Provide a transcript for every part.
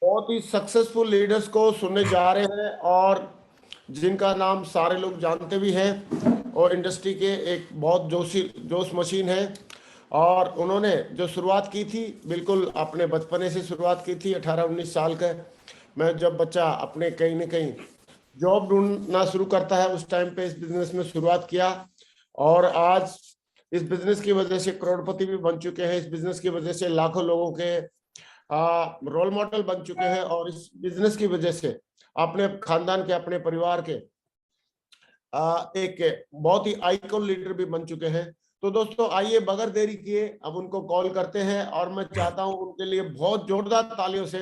बहुत ही successful leaders को सुनने जा रहे हैं और जिनका नाम सारे लोग जानते भी हैं और इंडस्ट्री के एक बहुत जोश मशीन है। और उन्होंने जो शुरुआत की थी बिल्कुल अपने बचपने से शुरुआत की थी। 18-19 साल का मैं जब बच्चा अपने कहीं ना कहीं जॉब ढूंढना शुरू करता है उस टाइम पे इस बिजनेस में शुरुआत किया। और आज इस बिजनेस की वजह से करोड़पति भी बन चुके हैं। इस बिजनेस की वजह से लाखों लोगों के रोल मॉडल बन चुके हैं और इस बिजनेस की वजह से अपने खानदान के अपने परिवार के एक बहुत ही आइकॉन लीडर भी बन चुके हैं। तो दोस्तों आइए बगैर देरी किए अब उनको कॉल करते हैं और मैं चाहता हूं उनके लिए बहुत जोरदार तालियों से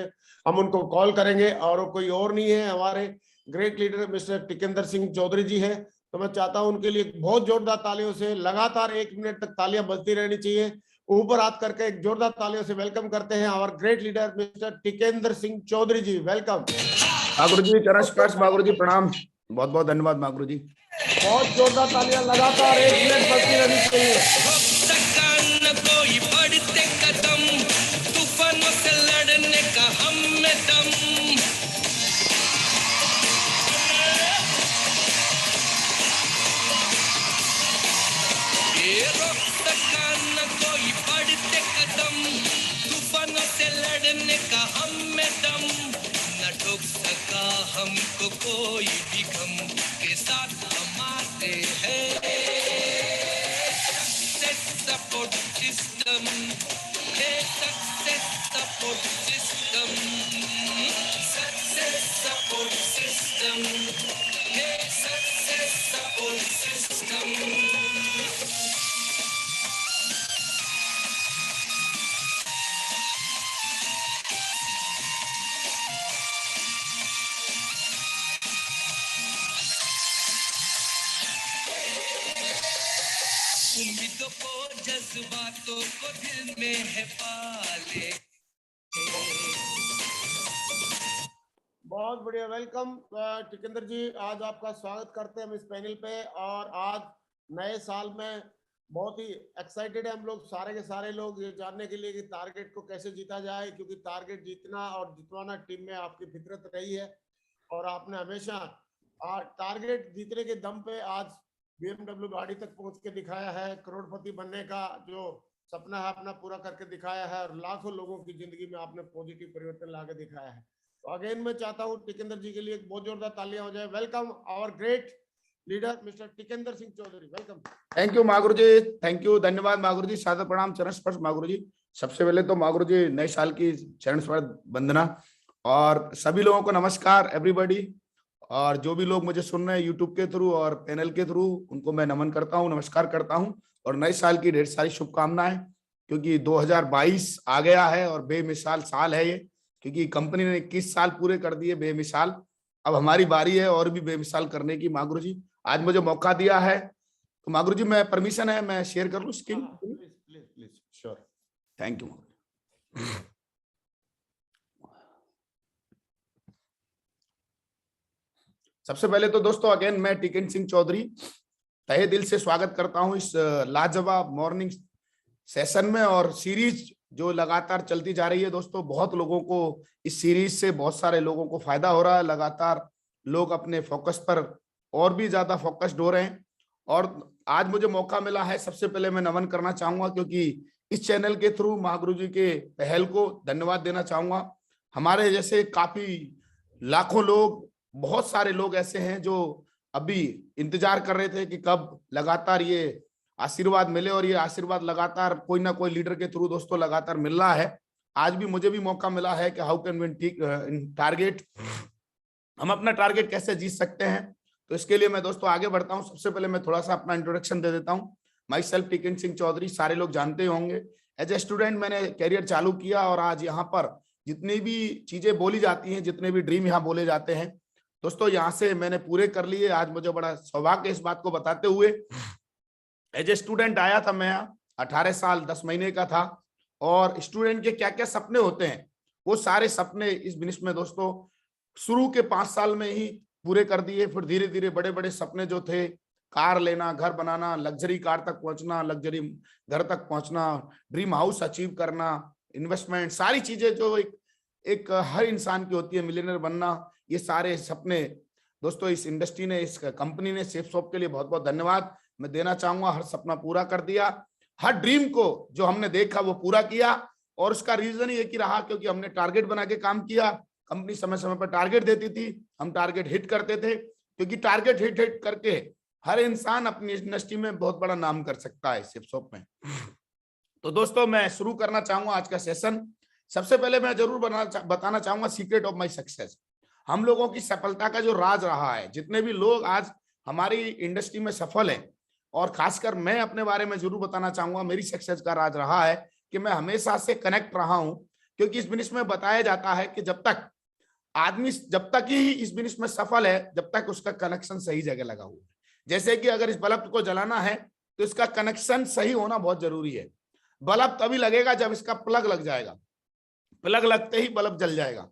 हम उनको कॉल करेंगे। और वो कोई और नहीं है, हमारे great leader mister Tikendra Singh Chaudhary ji है। तो मैं चाहता हूं उनके लिए बहुत जोरदार तालियों से लगातार 1 मिनट तक तालियां बजती रहनी चाहिए। ऊपर हाथ करके एक जोरदार तालियों से वेलकम करते हैं our great leader mister Tikendra Singh Chaudhary ji. Welcome मागुरु जी, चरण स्पर्श। मागुरु जी प्रणाम, बहुत बहुत धन्यवाद मागुरु जी। बहुत जोरदार तालियां लगातार 1 मिनट बजती रहनी चाहिए। कोई बढ़ते कदम, तूफानों से लड़ने का हम में दम। ये रोक सका न कोई बढ़ते कदम, तूफानों से लड़ने का हम में दम। न ठोक सका हमको कोई भी गम, के साथ हम आते हैं। Support system, hey, success support system, success support system, hey, success support system. उम्मीदों को जज्बातों को दिल में है पाले। बहुत बढ़िया, वेलकम टिकेंद्र जी। आज आपका स्वागत करते हैं हम इस पैनल पे। और आज नए साल में बहुत ही एक्साइटेड है हम लोग, सारे के सारे लोग ये जानने के लिए कि टारगेट को कैसे जीता जाए, क्योंकि टारगेट जीतना और जितवाना टीम में आपकी फितरत रही है। और आपने हमेशा टारगेट जीतने के दम पे आज BMW गाड़ी तक पहुंच के दिखाया है। करोड़पति बनने का जो सपना है अपना पूरा करके दिखाया है और लाखों लोगों की जिंदगी में आपने पॉजिटिव परिवर्तन ला के दिखाया है। तो अगेन मैं चाहता हूं टिकेंद्र जी के लिए बहुत जोरदार तालियां हो जाए। Welcome our great leader mister Tikendra Singh Chaudhary, welcome. Thank you मागुरु जी, थैंक यू, धन्यवाद मागुरु जी। सादर प्रणाम, चरण स्पर्श मागुरु जी। सबसे पहले तो मागुरु जी नए साल की चरण स्पर्श वंदना और सभी लोगों को नमस्कार एवरीबॉडी। और जो भी लोग मुझे सुन रहे हैं यूट्यूब के थ्रू और पैनल के थ्रू, उनको मैं नमन करता हूँ, नमस्कार करता हूँ और नए साल की ढेर सारी शुभकामनाएं। क्योंकि 2022 आ गया है और बेमिसाल साल है ये, क्योंकि कंपनी ने 21 साल पूरे कर दिए बेमिसाल। अब हमारी बारी है और भी बेमिसाल करने की। मागुरु जी आज मुझे मौका दिया है तो मागुरु जी मैं परमिशन है मैं शेयर कर लूं screen? Please please please, sure. Thank you. सबसे पहले तो दोस्तों अगेन मैं टिकेंद्र सिंह चौधरी तहे दिल से स्वागत करता हूं इस लाजवाब मॉर्निंग सेशन में और सीरीज जो लगातार चलती जा रही है। दोस्तों बहुत लोगों को इस सीरीज से बहुत सारे लोगों को फायदा हो रहा है। लगातार लोग अपने फोकस पर और भी ज्यादा फोकस्ड हो रहे हैं और आज मुझे मौका मिला है। सबसे पहले मैं नमन करना चाहूंगा क्योंकि इस चैनल के थ्रू महागुरु जी के पहल को धन्यवाद देना चाहूंगा। हमारे जैसे काफी लाखों लोग, बहुत सारे लोग ऐसे हैं जो अभी इंतजार कर रहे थे कि कब लगातार ये आशीर्वाद मिले और ये आशीर्वाद लगातार कोई ना कोई लीडर के थ्रू दोस्तों लगातार मिल रहा है। आज भी मुझे भी मौका मिला है कि हाउ कैन विन टारगेट, हम अपना टारगेट कैसे जीत सकते हैं। तो इसके लिए मैं दोस्तों आगे बढ़ता हूं। सबसे पहले मैं थोड़ा सा अपना इंट्रोडक्शन दे देता हूं। माई सेल्फ टिकेंद्र सिंह चौधरी, सारे लोग जानते होंगे। एज ए स्टूडेंट मैंने कैरियर चालू किया और आज यहाँ पर जितनी भी चीजें बोली जाती हैं, जितने भी ड्रीम यहाँ बोले जाते हैं दोस्तों, यहाँ से मैंने पूरे कर लिए। आज मुझे बड़ा सौभाग्य इस बात को बताते हुए। एज ए स्टूडेंट आया था मैं, 18 साल 10 महीने का था और स्टूडेंट के क्या क्या सपने होते हैं वो सारे सपने इस बिजनेस में दोस्तों शुरू के 5 साल में ही पूरे कर दिए। फिर धीरे धीरे बड़े बड़े सपने जो थे, कार लेना, घर बनाना, लग्जरी कार तक पहुंचना, लग्जरी घर तक पहुंचना, ड्रीम हाउस अचीव करना, इन्वेस्टमेंट, सारी चीजें जो एक एक हर इंसान की होती है मिलियनर बनना। ये सारे सपने दोस्तों इस इंडस्ट्री ने, इस कंपनी ने, सेफसॉफ्ट के लिए बहुत बहुत धन्यवाद मैं देना चाहूंगा। हर सपना पूरा कर दिया, हर ड्रीम को जो हमने देखा वो पूरा किया। और उसका रीजन ये कि रहा क्योंकि हमने टारगेट बना के काम किया। कंपनी समय समय पर टारगेट देती थी, हम टारगेट हिट करते थे, क्योंकि टारगेट हिट करके हर इंसान अपनी इंडस्ट्री में बहुत बड़ा नाम कर सकता है सेफसॉफ्ट में। तो दोस्तों मैं शुरू करना चाहूंगा आज का सेशन। सबसे पहले मैं जरूर बताना चाहूंगा सीक्रेट ऑफ माय सक्सेस। हम लोगों की सफलता का जो राज रहा है, जितने भी लोग आज हमारी इंडस्ट्री में सफल हैं, और खासकर मैं अपने बारे में जरूर बताना चाहूंगा, मेरी सक्सेस का राज रहा है कि मैं हमेशा से कनेक्ट रहा हूं। क्योंकि इस बिजनेस में बताया जाता है कि जब तक ही इस बिजनेस में सफल है, जब तक उसका कनेक्शन सही जगह लगा हुआ है। जैसे कि अगर इस बल्ब को जलाना है तो इसका कनेक्शन सही होना बहुत जरूरी है। बल्ब तभी लगेगा जब इसका प्लग लग जाएगा, प्लग लगते ही बल्ब जल जाएगा।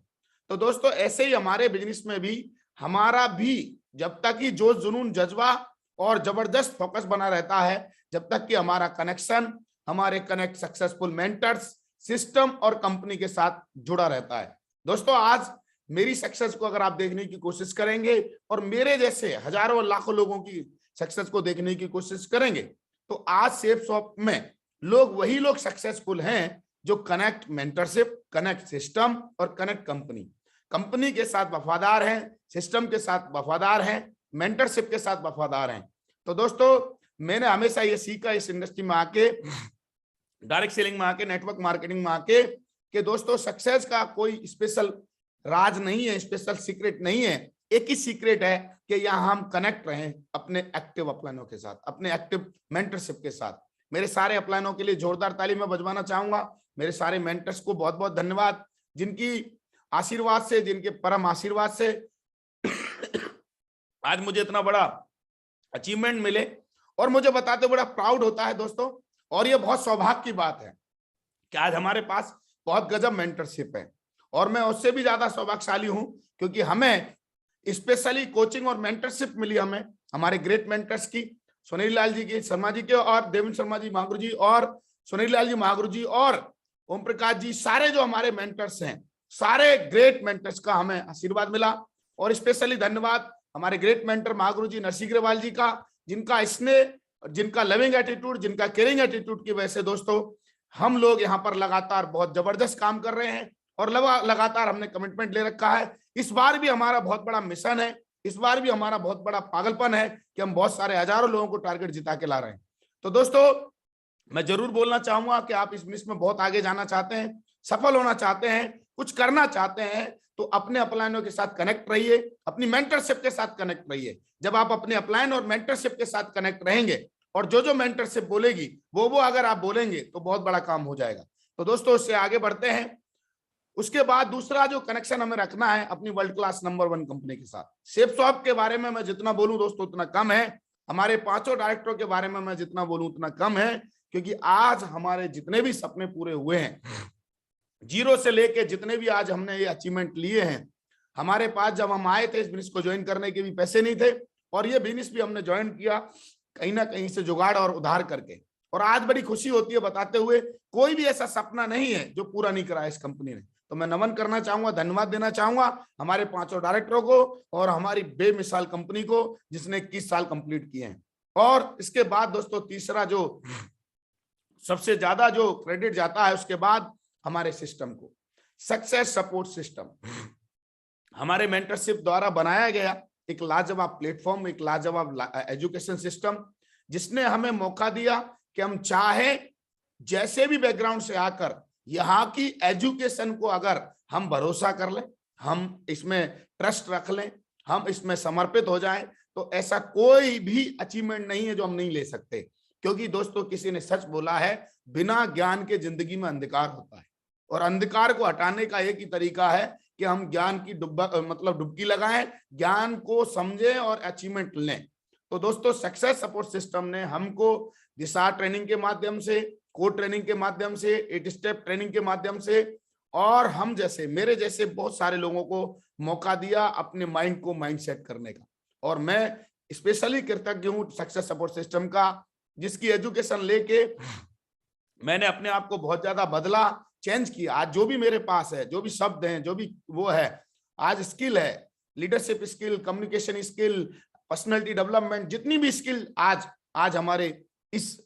तो दोस्तों ऐसे ही हमारे बिजनेस में भी हमारा भी जब तक ही जोश, जुनून, जज्बा और जबरदस्त फोकस बना रहता है, जब तक कि हमारा कनेक्शन, हमारे कनेक्ट सक्सेसफुल मेंटर्स, सिस्टम और कंपनी के साथ जुड़ा रहता है। दोस्तों आज मेरी सक्सेस को अगर आप देखने की कोशिश करेंगे और मेरे जैसे हजारों और लाखों लोगों की सक्सेस को देखने की कोशिश करेंगे, तो आज सेफसॉफ्ट में वही लोग सक्सेसफुल हैं जो कनेक्ट मेंटरशिप, कनेक्ट सिस्टम और कनेक्ट कंपनी के साथ वफादार हैं, सिस्टम के साथ वफादार हैं, मेंटरशिप के साथ वफादार हैं। तो दोस्तों मैंने हमेशा ये सीखा इस इंडस्ट्री में आके, डायरेक्ट सेलिंग में आके, नेटवर्क मार्केटिंग में आके, कि दोस्तों सक्सेस का कोई स्पेशल राज नहीं है, स्पेशल सीक्रेट नहीं है। एक ही सीक्रेट है कि यहाँ हम कनेक्ट रहें अपने एक्टिव अपलाइनों के साथ, अपने एक्टिव मेंटरशिप के साथ। मेरे सारे अपलाइनों के लिए जोरदार ताली मैं बजवाना चाहूंगा। मेरे सारे मेंटर्स को बहुत बहुत धन्यवाद, जिनकी आशीर्वाद से, जिनके परम आशीर्वाद से आज मुझे इतना बड़ा अचीवमेंट मिले, और मुझे बताते बड़ा प्राउड होता है दोस्तों। और ये बहुत सौभाग्य की बात है कि आज हमारे पास बहुत गजब मेंटरशिप है, और मैं उससे भी ज्यादा सौभाग्यशाली हूं क्योंकि हमें स्पेशली कोचिंग और मेंटरशिप मिली हमें हमारे ग्रेट मेंटर्स की, सुनील लाल जी की, शर्मा जी के, और देवेंद्र शर्मा जी महागुरु जी, और सुनील लाल जी महागुरु जी, और ओम प्रकाश जी, सारे जो हमारे मेंटर्स हैं, सारे ग्रेट मेंटर्स का हमें आशीर्वाद मिला। और स्पेशली धन्यवाद हमारे ग्रेट मेंटर महागुरु जी नरसिंह अग्रवाल जी का, जिनका स्नेह, जिनका लविंग एटीट्यूड, जिनका केयरिंग एटीट्यूड की वजह से दोस्तों हम लोग यहाँ पर लगातार बहुत जबरदस्त काम कर रहे हैं, और लगातार हमने कमिटमेंट ले रखा है। इस बार भी हमारा बहुत बड़ा मिशन है, इस बार भी हमारा बहुत बड़ा पागलपन है कि हम बहुत सारे हजारों लोगों को टारगेट जिता के ला रहे हैं। तो दोस्तों मैं जरूर बोलना चाहूंगा कि आप इस बिजनेस में बहुत आगे जाना चाहते हैं, सफल होना चाहते हैं, कुछ करना चाहते हैं, तो अपने अपलाइनों के साथ कनेक्ट रहिए, अपनी मेंटरशिप के साथ कनेक्ट रहिए। जब आप अपने अपलाइन और मेंटरशिप के साथ कनेक्ट रहेंगे, और जो मेंटरशिप बोलेगी वो अगर आप बोलेंगे, तो बहुत बड़ा काम हो जाएगा। तो दोस्तों उससे आगे बढ़ते हैं। उसके बाद दूसरा जो कनेक्शन हमें रखना है अपनी वर्ल्ड क्लास नंबर 1 कंपनी के साथ। सेफसॉफ्ट के बारे में मैं जितना बोलूं दोस्तों उतना कम है, हमारे 5 डायरेक्टरों के बारे में मैं जितना बोलूं उतना कम है, क्योंकि आज हमारे जितने भी सपने पूरे हुए हैं, जीरो से लेके जितने भी आज हमने ये अचीवमेंट लिए हैं, हमारे पास जब हम आए थे इस बिजनेस को ज्वाइन करने के भी पैसे नहीं थे, और ये बिजनेस भी हमने ज्वाइन किया कहीं ना कहीं से जुगाड़ और उधार करके। और आज बड़ी खुशी होती है बताते हुए, कोई भी ऐसा सपना नहीं है जो पूरा नहीं करा इस कंपनी ने। तो मैं नमन करना चाहूंगा, धन्यवाद देना चाहूंगा हमारे 5 डायरेक्टरों को और हमारी बेमिसाल कंपनी को, जिसने 21 साल कंप्लीट किए हैं। और इसके बाद दोस्तों तीसरा जो सबसे ज्यादा जो क्रेडिट जाता है उसके बाद हमारे सिस्टम को, सक्सेस सपोर्ट सिस्टम हमारे मेंटरशिप द्वारा बनाया गया एक लाजवाब प्लेटफॉर्म, एक लाजवाब एजुकेशन सिस्टम, जिसने हमें मौका दिया कि हम चाहे जैसे भी बैकग्राउंड से आकर यहाँ की एजुकेशन को अगर हम भरोसा कर लें, हम इसमें ट्रस्ट रख लें, हम इसमें समर्पित हो जाएं, तो ऐसा कोई भी अचीवमेंट नहीं है जो हम नहीं ले सकते। क्योंकि दोस्तों किसी ने सच बोला है, बिना ज्ञान के जिंदगी में अंधकार होता है, और अंधकार को हटाने का एक ही तरीका है कि हम ज्ञान की डुबकी लगाएं, ज्ञान को समझें और अचीवमेंट लें। तो दोस्तों सक्सेस सपोर्ट सिस्टम ने हमको दिशा ट्रेनिंग के माध्यम से, कोड ट्रेनिंग के माध्यम से, 8 स्टेप ट्रेनिंग के माध्यम से, और हम जैसे मेरे जैसे बहुत सारे लोगों को मौका दिया अपने माइंड को माइंड सेट करने का। और मैं स्पेशली कृतज्ञ हूँ सक्सेस सपोर्ट सिस्टम का, जिसकी एजुकेशन लेके मैंने अपने आप को बहुत ज्यादा बदला, चेंज किया। आज जो भी मेरे पास है, जो भी शब्द हैं, जो भी वो है, आज स्किल है, leadership skill, communication skill, personality development, जितनी भी स्किल आज हमारे इस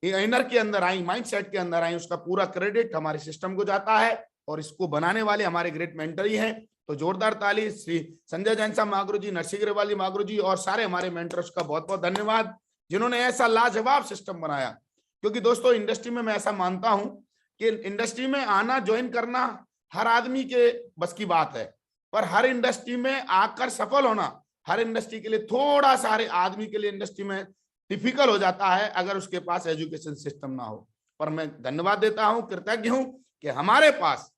इनर के अंदर आई, माइंडसेट के अंदर आई, उसका पूरा क्रेडिट हमारे सिस्टम को जाता है और इसको बनाने वाले हमारे ग्रेट मेंटर ही हैं। तो जोरदार ताली श्री संजय जैन साहब मागरू जी, नरसिंह ग्रेवाल जी मागरू जी और सारे हमारे मेंटर्स का बहुत बहुत धन्यवाद, जिन्होंने ऐसा लाजवाब सिस्टम बनाया। क्योंकि दोस्तों इंडस्ट्री में मैं ऐसा मानता हूं कि इंडस्ट्री में आना, ज्वाइन करना हर आदमी के बस की बात है, पर हर इंडस्ट्री में आकर सफल होना हर इंडस्ट्री के लिए, थोड़ा सा हर आदमी के लिए इंडस्ट्री में डिफिकल्ट हो जाता है अगर उसके पास एजुकेशन सिस्टम ना हो। पर मैं धन्यवाद देता हूं, कृतज्ञ हूं कि हमारे पास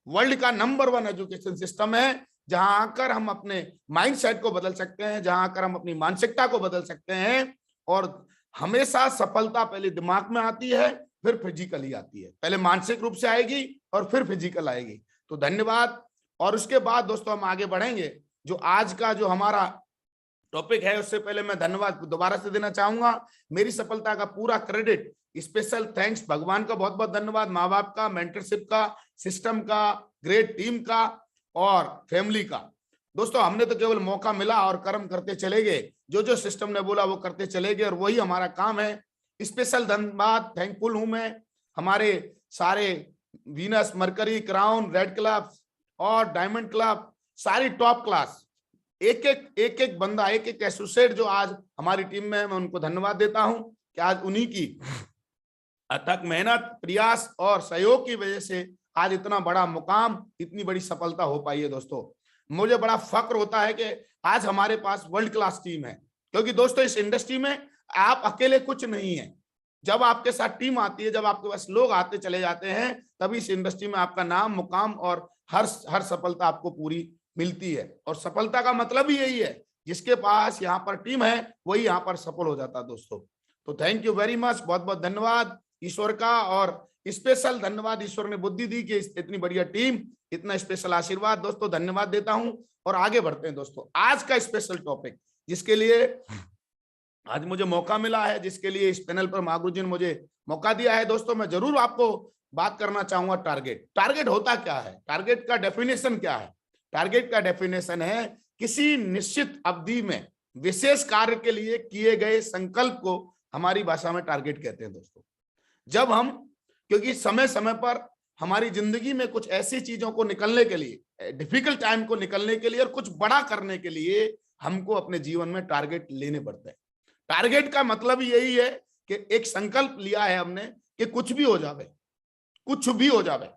वर्ल्ड का नंबर 1 एजुकेशन सिस्टम है, जहां आकर हम अपने माइंडसेट को बदल सकते हैं, जहां आकर हम अपनी मानसिकता को बदल सकते हैं। और हमेशा सफलता पहले दिमाग में आती है, फिर फिजिकली आती है। पहले मानसिक रूप से आएगी और फिर फिजिकल आएगी। तो धन्यवाद। और उसके बाद दोस्तों हम आगे बढ़ेंगे। जो आज का जो हमारा टॉपिक है, उससे पहले मैं धन्यवाद दोबारा से देना चाहूंगा। मेरी सफलता का पूरा क्रेडिट, स्पेशल थैंक्स भगवान का बहुत बहुत धन्यवाद, माँ बाप का, मेंटरशिप का, सिस्टम का, ग्रेट टीम का और फैमिली का। दोस्तों हमने तो केवल मौका मिला और कर्म करते चले गए, जो जो सिस्टम ने बोला वो करते चले गए और वही हमारा काम है। स्पेशल धन्यवाद, थैंकफुल हूं मैं हमारे सारे Venus, mercury, crown, red club और डायमंड क्लब, सारी टॉप क्लास, एक एक बंदा, एक एक एसोसिएट जो आज हमारी टीम में है, मैं उनको धन्यवाद देता हूं कि आज उन्हीं की अथक मेहनत, प्रयास और सहयोग की वजह से आज इतना बड़ा मुकाम, इतनी बड़ी सफलता हो पाई है। दोस्तों मुझे बड़ा फक्र होता है कि आज हमारे पास वर्ल्ड क्लास टीम है, क्योंकि दोस्तों इस इंडस्ट्री में आप अकेले कुछ नहीं है। जब आपके साथ टीम आती है, जब आपके पास लोग आते चले जाते हैं, तभी इस इंडस्ट्री में आपका नाम, मुकाम और हर सफलता आपको पूरी मिलती है। और सफलता का मतलब ही यही है, जिसके पास यहाँ पर टीम है वही यहाँ पर सफल हो जाता है। दोस्तों तो थैंक यू वेरी मच, बहुत बहुत धन्यवाद ईश्वर का, और स्पेशल धन्यवाद ईश्वर ने बुद्धि दी कि इतनी बढ़िया टीम, इतना स्पेशल आशीर्वाद। दोस्तों धन्यवाद देता हूं और आगे बढ़ते हैं। दोस्तों आज का स्पेशल टॉपिक, जिसके लिए आज मुझे मौका मिला है, जिसके लिए इस पैनल पर मागरू जी ने मुझे मौका दिया है, दोस्तों मैं जरूर आपको बात करना चाहूंगा। टारगेट होता क्या है, टारगेट का डेफिनेशन क्या है? टारगेट का डेफिनेशन है किसी निश्चित अवधि में विशेष कार्य के लिए किए गए संकल्प को हमारी भाषा में टारगेट कहते हैं। दोस्तों जब हम, क्योंकि समय समय पर हमारी जिंदगी में कुछ ऐसी चीजों को निकलने के लिए, डिफिकल्ट टाइम को निकलने के लिए और कुछ बड़ा करने के लिए हमको अपने जीवन में टारगेट लेने पड़ते हैं। टारगेट का मतलब यही है कि एक संकल्प लिया है हमने कि कुछ भी हो जावे, कुछ भी हो जावे,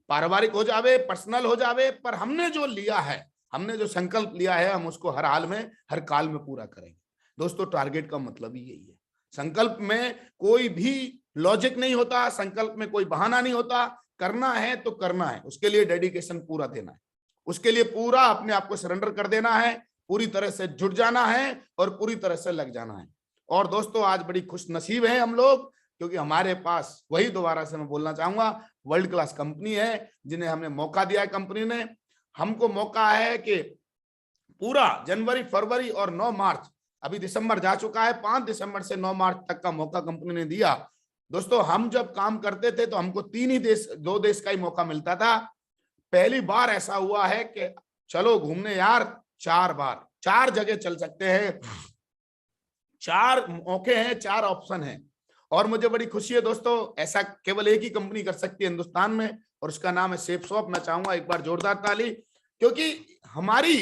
पारिवारिक हो जावे, पर्सनल हो जावे, पर हमने जो लिया है, हमने जो संकल्प लिया है, हम उसको हर हाल में, हर काल में पूरा करेंगे। दोस्तों टारगेट का मतलब ही यही है। संकल्प में कोई भी लॉजिक नहीं होता, संकल्प में कोई बहाना नहीं होता। करना है तो करना है, उसके लिए डेडिकेशन पूरा देना है, उसके लिए पूरा अपने आप को सरेंडर कर देना है, पूरी तरह से जुट जाना है और पूरी तरह से लग जाना है। और दोस्तों आज बड़ी खुश नसीब है हम लोग, क्योंकि हमारे पास, वही दोबारा से मैं बोलना चाहूंगा, वर्ल्ड क्लास कंपनी है, जिन्हें हमने मौका दिया है। कंपनी ने हमको मौका है कि पूरा जनवरी, फरवरी और 9 मार्च, अभी दिसंबर जा चुका है, 5 दिसंबर से 9 मार्च तक का मौका कंपनी ने दिया। दोस्तों हम जब काम करते थे तो हमको 2 देश का ही मौका मिलता था। पहली बार ऐसा हुआ है कि चलो घूमने यार, 4 बार 4 जगह चल सकते हैं, 4 मौके हैं, 4 ऑप्शन हैं। और मुझे बड़ी खुशी है दोस्तों, ऐसा केवल एक ही कंपनी कर सकती है हिंदुस्तान में, और उसका नाम है सेफ शॉप। मैं चाहूंगा एक बार जोरदार ताली, क्योंकि हमारी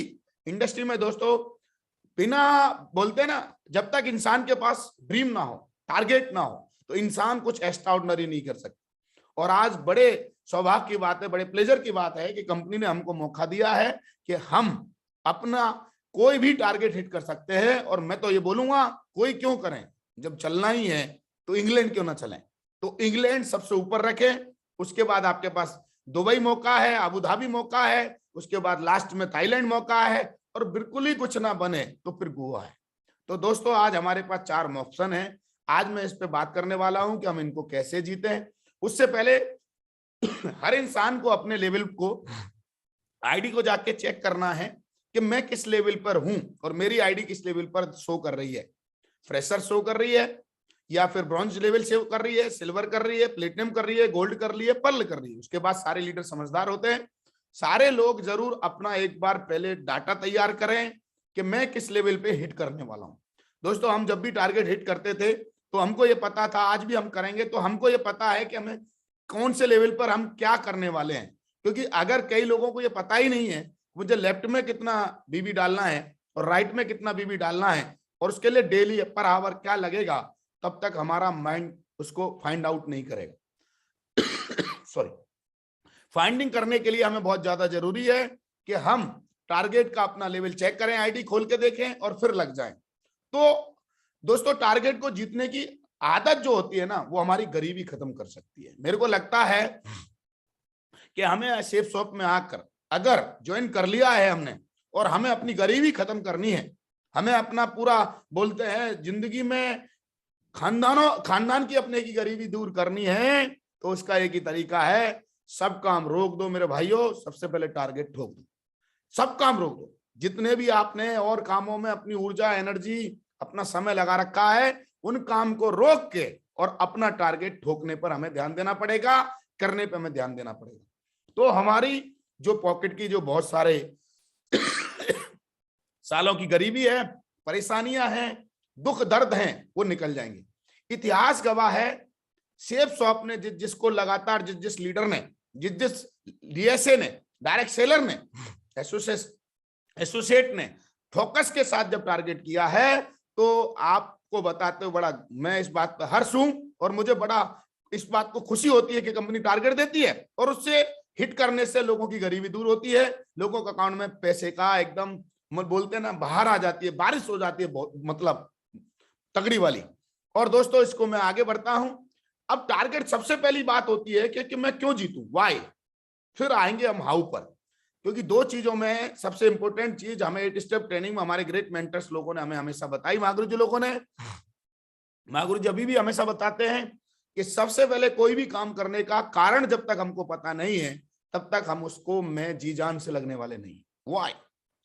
इंडस्ट्री में दोस्तों बिना, बोलते ना, जब तक इंसान के पास ड्रीम ना हो, टारगेट ना हो, तो इंसान कुछ एक्स्ट्राऑर्डिनरी नहीं कर सकता। और आज बड़े सौभाग्य की बात है, बड़े प्लेजर की बात है कि कंपनी ने हमको मौका दिया है कि हम अपना कोई भी टारगेट हिट कर सकते हैं। और मैं तो ये बोलूंगा, कोई क्यों करें, जब चलना ही है तो इंग्लैंड क्यों ना चलें, तो इंग्लैंड सबसे ऊपर रखें। उसके बाद आपके पास दुबई मौका है, अबू धाबी मौका है, उसके बाद लास्ट में थाईलैंड मौका है, और बिल्कुल ही कुछ ना बने तो फिर गोवा है। तो दोस्तों आज हमारे पास 4 ऑप्शन है। आज मैं इस पे बात करने वाला हूं कि हम इनको कैसे जीते हैं। उससे पहले हर इंसान को अपने लेवल को, आईडी को जाके चेक करना है कि मैं किस लेवल पर हूं और मेरी आईडी किस लेवल पर शो कर रही है। फ्रेशर शो कर रही है, या फिर ब्रॉन्ज लेवल सेव कर रही है, सिल्वर कर रही है, प्लेटिनम कर रही है, गोल्ड कर रही है, पर्ल कर रही है। उसके बाद सारे लीडर समझदार होते हैं। सारे लोग जरूर अपना एक बार पहले डाटा तैयार करें कि मैं किस लेवल पे हिट करने वाला हूं। दोस्तों, हम जब भी टारगेट हिट करते थे तो हमको ये पता था, आज भी हम करेंगे तो हमको ये पता है कि हमें कौन से लेवल पर हम क्या करने वाले हैं। क्योंकि अगर कई लोगों को ये पता ही नहीं है मुझे लेफ्ट में कितना बीबी डालना है और राइट में कितना बीबी डालना है और उसके लिए डेली पर आवर क्या लगेगा, तब तक हमारा माइंड उसको फाइंड आउट नहीं करेगा। सॉरी, फाइंडिंग करने के लिए हमें बहुत ज्यादा जरूरी है कि हम टारगेट का अपना लेवल चेक करें, आईडी खोल के देखें और फिर लग जाएं। तो दोस्तों, टारगेट को जीतने की आदत जो होती है ना, वो हमारी गरीबी खत्म कर सकती है। मेरे को लगता है कि हमें सेफ शॉप में आकर अगर ज्वाइन कर लिया है हमने और हमें अपनी गरीबी खत्म करनी है, हमें अपना पूरा बोलते हैं जिंदगी में खानदान की अपने की गरीबी दूर करनी है, तो उसका एक ही तरीका है, सब काम रोक दो मेरे भाइयों, सबसे पहले टारगेट ठोक दो। सब काम रोक दो, जितने भी आपने और कामों में अपनी ऊर्जा, एनर्जी, अपना समय लगा रखा है, उन काम को रोक के और अपना टारगेट ठोकने पर हमें ध्यान देना पड़ेगा, करने पर हमें ध्यान देना पड़ेगा। तो हमारी जो पॉकेट की जो बहुत सारे सालों की गरीबी है, परेशानियां हैं, दुख दर्द हैं, वो निकल जाएंगे। इतिहास गवाह है, सेफ शॉप ने जिसको लगातार जिस लीडर ने, जिस डीएसए ने, डायरेक्ट सेलर ने, एसोसिएट ने फोकस के साथ जब टारगेट किया है, तो आपको बताते हुए बड़ा मैं इस बात पर हर्ष हूं और मुझे बड़ा इस बात को खुशी होती है कि कंपनी टारगेट देती है और उससे हिट करने से लोगों की गरीबी दूर होती है, लोगों के अकाउंट में पैसे का एकदम बोलते हैं ना बाहर आ जाती है, बारिश हो जाती है, बहुत मतलब तगड़ी वाली। और दोस्तों, इसको मैं आगे बढ़ता हूं। अब टारगेट सबसे पहली बात होती है कि मैं क्यों जीतूं, वाई, फिर आएंगे हम हाउ पर। क्योंकि दो चीजों में सबसे इंपॉर्टेंट चीज हमें 8 स्टेप ट्रेनिंग में हमारे ग्रेट मेंटर्स लोगों ने हमें हमेशा बताई, महागुरु जी लोगों ने, महागुरु जी अभी भी हमेशा बताते हैं कि सबसे पहले कोई भी काम करने का कारण जब तक हमको पता नहीं है, तब तक हम उसको में जी जान से लगने वाले नहीं। वाई,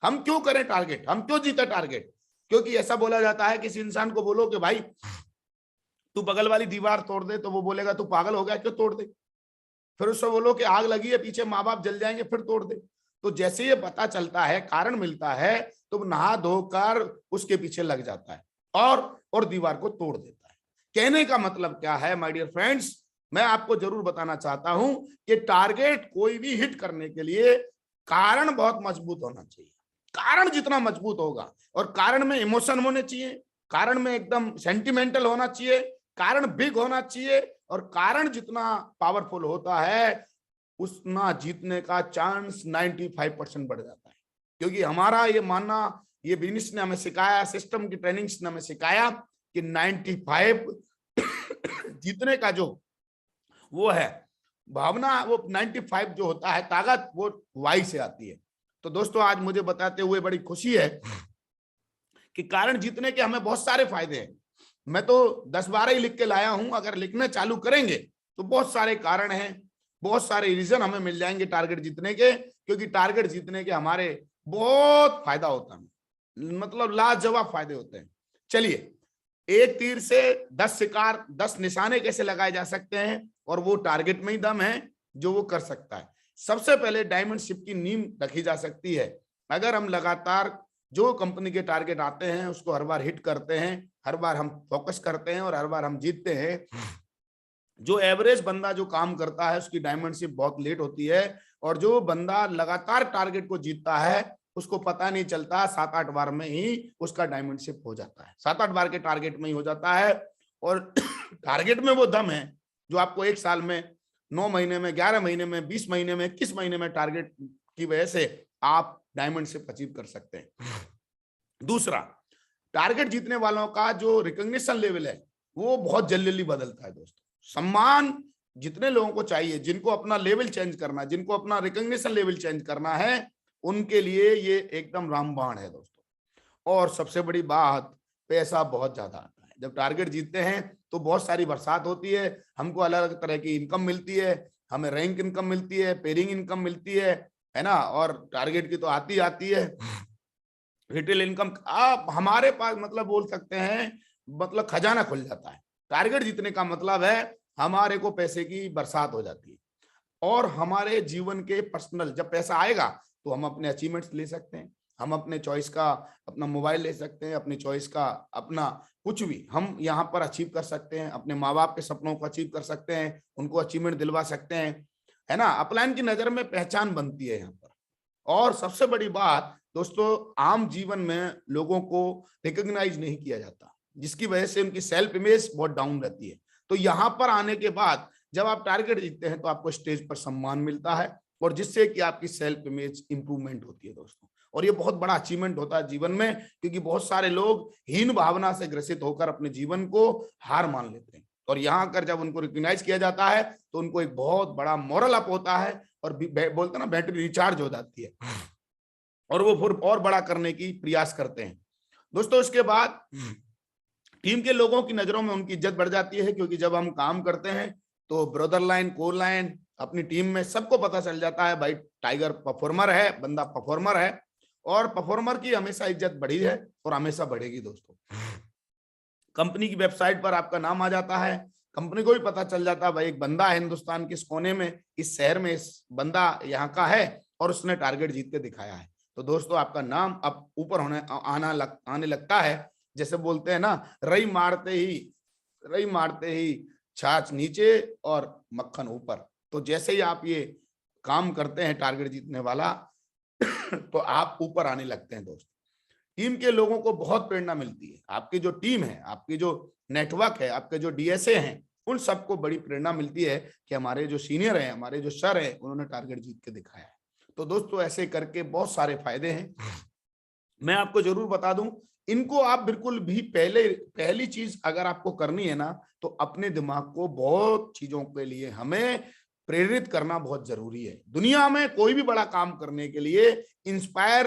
हम क्यों करें टारगेट, हम क्यों जीते टारगेट? क्योंकि ऐसा बोला जाता है, किसी इंसान को बोलो कि भाई तू बगल वाली दीवार तोड़ दे, तो वो बोलेगा तू पागल हो गया, क्यों तोड़ दे। फिर उससे बोलो कि आग लगी है पीछे, माँ बाप जल जाएंगे, फिर तोड़ दे। तो जैसे ये पता चलता है, कारण मिलता है, तो नहा धोकर उसके पीछे लग जाता है और दीवार को तोड़ देता है। कहने का मतलब क्या है माय डियर फ्रेंड्स, मैं आपको जरूर बताना चाहता हूं कि टारगेट कोई भी हिट करने के लिए कारण बहुत मजबूत होना चाहिए। कारण जितना मजबूत होगा, और कारण में इमोशन होने चाहिए, कारण में एकदम सेंटिमेंटल होना चाहिए, कारण बिग होना चाहिए, और कारण जितना पावरफुल होता है उतना जीतने का चांस 95% बढ़ जाता है। क्योंकि हमारा ये मानना, ये बिजनेस ने हमें सिखाया, सिस्टम की ट्रेनिंग्स ने हमें सिखाया कि 95 जीतने का जो वो है भावना, वो 95 जो होता है ताकत, वो वाई से आती है। तो दोस्तों, आज मुझे बताते हुए बड़ी खुशी है कि कारण जीतने के हमें बहुत सारे फायदे हैं। मैं तो 10-12 ही लिख के लाया हूं, अगर लिखने चालू करेंगे तो बहुत सारे कारण हैं, बहुत सारे रीजन हमें मिल जाएंगे टारगेट जीतने के। क्योंकि टारगेट जीतने के हमारे बहुत फायदा होता है, मतलब लाजवाब फायदे होते हैं। चलिए, एक तीर से 10 शिकार, 10 निशाने कैसे लगाए जा सकते हैं, और वो टारगेट में ही दम है जो वो कर सकता है। सबसे पहले डायमंड शिप की नींव रखी जा सकती है। अगर हम लगातार जो कंपनी के टारगेट आते हैं उसको हर बार हिट करते हैं, हर बार हम फोकस करते हैं और हर बार हम जीतते हैं, जो एवरेज बंदा जो काम करता है उसकी डायमंड शिप बहुत लेट होती है, और जो बंदा लगातार टारगेट को जीतता है उसको पता नहीं चलता, 7-8 बार में ही उसका डायमंड शिप हो जाता है, 7-8 बार के टारगेट में ही हो जाता है। और टारगेट में वो दम है जो आपको 1 साल में, 9 महीने में, 11 महीने में, 20 महीने में, 21 महीने में टारगेट की वजह से आप डायमंड शिप अचीव कर सकते हैं। दूसरा, टारगेट जीतने वालों का जो रिकॉग्निशन लेवल है वो बहुत जल्दी बदलता है दोस्तों। सम्मान जितने लोगों को चाहिए, जिनको अपना लेवल चेंज करना, जिनको अपना रिकॉग्निशन लेवल चेंज करना है, उनके लिए ये एकदम रामबाण है दोस्तों। और सबसे बड़ी बात, पैसा बहुत ज्यादा आता है। जब टारगेट जीतते हैं तो बहुत सारी बरसात होती है, हमको अलग अलग तरह की इनकम मिलती है, हमें रैंक इनकम मिलती है, पेरिंग इनकम मिलती है ना, और टारगेट की तो आती है रिटेल इनकम। आप हमारे पास मतलब बोल सकते हैं, मतलब खजाना खुल जाता है। टारगेट जीतने का मतलब है हमारे को पैसे की बरसात हो जाती है, और हमारे जीवन के पर्सनल जब पैसा आएगा तो हम अपने अचीवमेंट्स ले सकते हैं, हम अपने चॉइस का अपना मोबाइल ले सकते हैं, अपनी चॉइस का अपना कुछ भी हम यहाँ पर अचीव कर सकते हैं, अपने माँ बाप के सपनों को अचीव कर सकते हैं, उनको अचीवमेंट दिलवा सकते हैं, है ना। अपलाइन की नजर में पहचान बनती है यहाँ पर। और सबसे बड़ी बात दोस्तों, आम जीवन में लोगों को रिकॉग्नाइज नहीं किया जाता, जिसकी वजह से उनकी सेल्फ इमेज बहुत डाउन रहती है। तो यहाँ पर आने के बाद जब आप टारगेट जीतते हैं तो आपको स्टेज पर सम्मान मिलता है, और जिससे कि आपकी सेल्फ इमेज इंप्रूवमेंट होती है दोस्तों। और ये बहुत बड़ा अचीवमेंट होता है जीवन में, क्योंकि बहुत सारे लोग हीन भावना से ग्रसित होकर अपने जीवन को हार मान लेते हैं, और यहाँ कर जब उनको रिकॉग्नाइज किया जाता है तो उनको एक बहुत बड़ा मोरल अप होता है, और बोलते ना बैटरी रिचार्ज हो जाती है, और वो फिर और बड़ा करने की प्रयास करते हैं दोस्तों। इसके बाद टीम के लोगों की नजरों में उनकी इज्जत बढ़ जाती है, क्योंकि जब हम काम करते हैं तो ब्रदर लाइन, को लाइन, अपनी टीम में सबको पता चल जाता है भाई टाइगर परफॉर्मर है, बंदा परफॉर्मर है, और परफॉर्मर की हमेशा इज्जत बढ़ी है और हमेशा बढ़ेगी दोस्तों। कंपनी की वेबसाइट पर आपका नाम आ जाता है, कंपनी को भी पता चल जाता है भाई एक बंदा है हिंदुस्तान के इस कोने में, इस शहर में इस बंदा यहाँ का है और उसने टारगेट जीत के दिखाया है। तो दोस्तों आपका नाम अब ऊपर आने लगता है। जैसे बोलते हैं ना, रई मारते ही छाछ नीचे और मक्खन ऊपर। तो जैसे ही आप ये काम करते हैं टारगेट जीतने वाला तो आप ऊपर आने लगते हैं दोस्तों। टीम के लोगों को बहुत प्रेरणा मिलती है, आपकी जो टीम है, आपकी जो नेटवर्क है, आपके जो डीएसए हैं, उन सबको बड़ी प्रेरणा मिलती है कि हमारे जो सीनियर हैं, हमारे जो सर हैं, उन्होंने टारगेट जीत के दिखाया है। तो दोस्तों ऐसे करके बहुत सारे फायदे हैं, मैं आपको जरूर बता दूं। इनको आप बिल्कुल भी पहली चीज अगर आपको करनी है ना, तो अपने दिमाग को बहुत चीजों के लिए हमें प्रेरित करना बहुत जरूरी है। दुनिया में कोई भी बड़ा काम करने के लिए इंस्पायर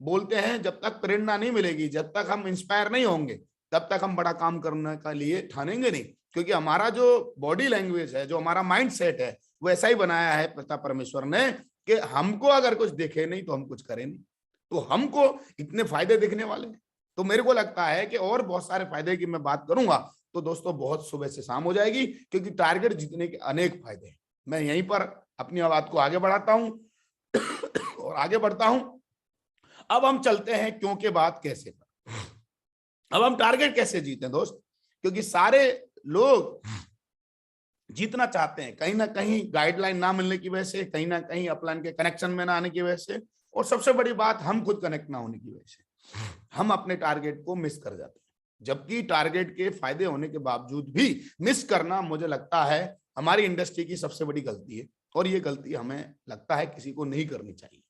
बोलते हैं, जब तक प्रेरणा नहीं मिलेगी, जब तक हम इंस्पायर नहीं होंगे, तब तक हम बड़ा काम करने के लिए ठानेंगे नहीं। क्योंकि हमारा जो बॉडी लैंग्वेज है, जो हमारा माइंड सेट है, वो ऐसा ही बनाया है पिता परमेश्वर ने कि हमको अगर कुछ दिखे नहीं तो हम कुछ करें नहीं। तो हमको इतने फायदे दिखने वाले हैं, तो मेरे को लगता है कि और बहुत सारे फायदे की मैं बात करूंगा तो दोस्तों बहुत सुबह से शाम हो जाएगी, क्योंकि टारगेट जीतने के अनेक फायदे हैं। मैं यहीं पर अपनी बात को आगे बढ़ाता हूं और आगे बढ़ता हूं। अब हम चलते हैं क्यों के बाद कैसे पर। अब हम टारगेट कैसे जीते दोस्त, क्योंकि सारे लोग जीतना चाहते हैं, कहीं ना कहीं गाइडलाइन ना मिलने की वजह से, कहीं ना कहीं अपलाइन के कनेक्शन में ना आने की वजह से, और सबसे बड़ी बात हम खुद कनेक्ट ना होने की वजह से हम अपने टारगेट को मिस कर जाते हैं। जबकि टारगेट के फायदे होने के बावजूद भी मिस करना, मुझे लगता है हमारी इंडस्ट्री की सबसे बड़ी गलती है, और ये गलती हमें लगता है किसी को नहीं करनी चाहिए।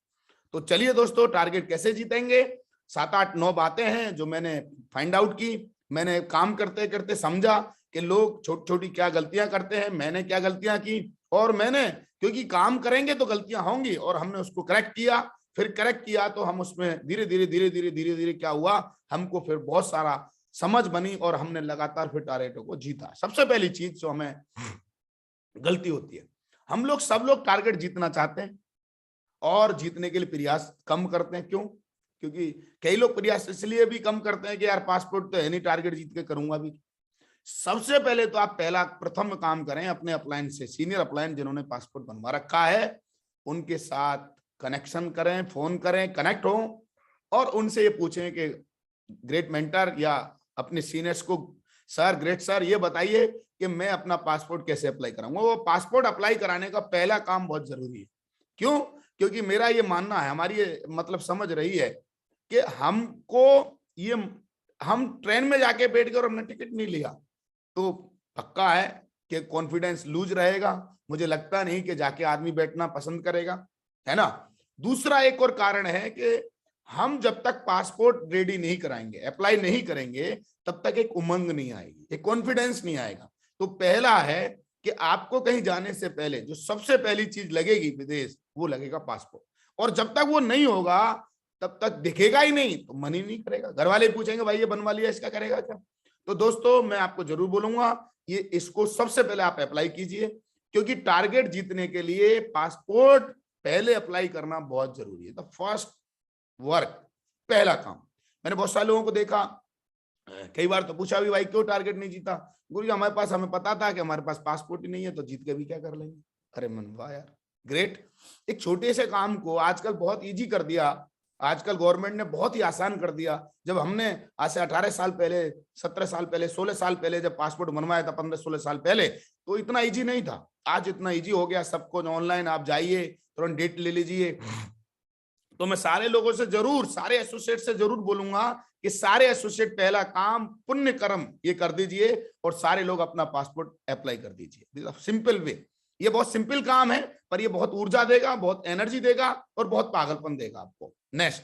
तो चलिए दोस्तों, टारगेट कैसे जीतेंगे, 7, 8, 9 बातें हैं जो मैंने फाइंड आउट की। मैंने काम करते करते समझा कि लोग छोटी छोटी क्या गलतियां करते हैं, मैंने क्या गलतियां की, और मैंने, क्योंकि काम करेंगे तो गलतियां होंगी, और हमने उसको करेक्ट किया। फिर करेक्ट किया तो हम उसमें धीरे धीरे क्या हुआ, हमको फिर बहुत सारा समझ बनी, और हमने लगातार फिर टारगेटों को जीता। सबसे पहली चीज जो हमें गलती होती है, हम लोग सब लोग टारगेट जीतना चाहते हैं और जीतने के लिए प्रयास कम करते हैं। क्यों? क्योंकि कई लोग प्रयास इसलिए भी कम करते हैं कि यार पासपोर्ट तो है नहीं, टारगेट जीत के करूंगा भी। सबसे पहले तो आप प्रथम काम करें अपने अपलाइन से, सीनियर अपलाइन जिन्होंने पासपोर्ट बनवा रखा है, उनके साथ कनेक्शन करें, फोन करें, कनेक्ट हो, और उनसे ये पूछें कि ग्रेट मेंटर या अपने सीनियर्स को, सर, ग्रेट सर, ये बताइए कि मैं अपना पासपोर्ट कैसे अप्लाई कराऊंगा। वो पासपोर्ट अप्लाई कराने का पहला काम बहुत जरूरी है। क्यों? क्योंकि मेरा ये मानना है, हमारी ये मतलब समझ रही है कि हम ट्रेन में जाके बैठ गए और हमने टिकट नहीं लिया तो पक्का है कि कॉन्फिडेंस लूज रहेगा। मुझे लगता नहीं कि जाके आदमी बैठना पसंद करेगा, है ना। दूसरा एक और कारण है कि हम जब तक पासपोर्ट रेडी नहीं कराएंगे, अप्लाई नहीं करेंगे, तब तक एक उमंग नहीं आएगी, एक कॉन्फिडेंस नहीं आएगा। तो पहला है कि आपको कहीं जाने से पहले जो सबसे पहली चीज लगेगी विदेश, वो लगेगा पासपोर्ट। और जब तक वो नहीं होगा तब तक दिखेगा ही नहीं तो मन ही नहीं करेगा। घर वाले पूछेंगे भाई ये बनवा लिया, इसका करेगा क्या। तो दोस्तों मैं आपको जरूर बोलूंगा, ये इसको सबसे पहले आप अप्लाई कीजिए, क्योंकि टारगेट जीतने के लिए पासपोर्ट पहले अप्लाई करना बहुत जरूरी है। द फर्स्ट वर्क, पहला काम। मैंने बहुत सारे लोगों को देखा कई बार तो पूछा भी भाई क्यों टारगेट नहीं जीता, गुरुजी हमारे पास, हमें पता था कि हमारे पास पासपोर्ट ही नहीं है, तो जीत के भी क्या कर लेंगे। अरे मन वाह यार, ग्रेट। एक छोटे से काम को आजकल बहुत इजी कर दिया, आजकल गवर्नमेंट ने बहुत ही आसान कर दिया। जब हमने आज से 18 साल पहले, 17 साल पहले, 16 साल पहले जब पासपोर्ट बनवाया था, 15-16 साल पहले, तो इतना इजी नहीं था। आज इतना इजी हो गया सब कुछ ऑनलाइन, आप जाइए तुरंत डेट ले लीजिए। तो मैं सारे लोगों से जरूर, सारे एसोसिएट से जरूर बोलूंगा कि सारे एसोसिएट पहला काम पुण्य कर्म ये कर दीजिए और सारे लोग अपना पासपोर्ट अप्लाई कर दीजिए। सिंपल वे, ये बहुत सिंपल काम है, पर ये बहुत ऊर्जा देगा, बहुत एनर्जी देगा और बहुत पागलपन देगा आपको। नेक्स्ट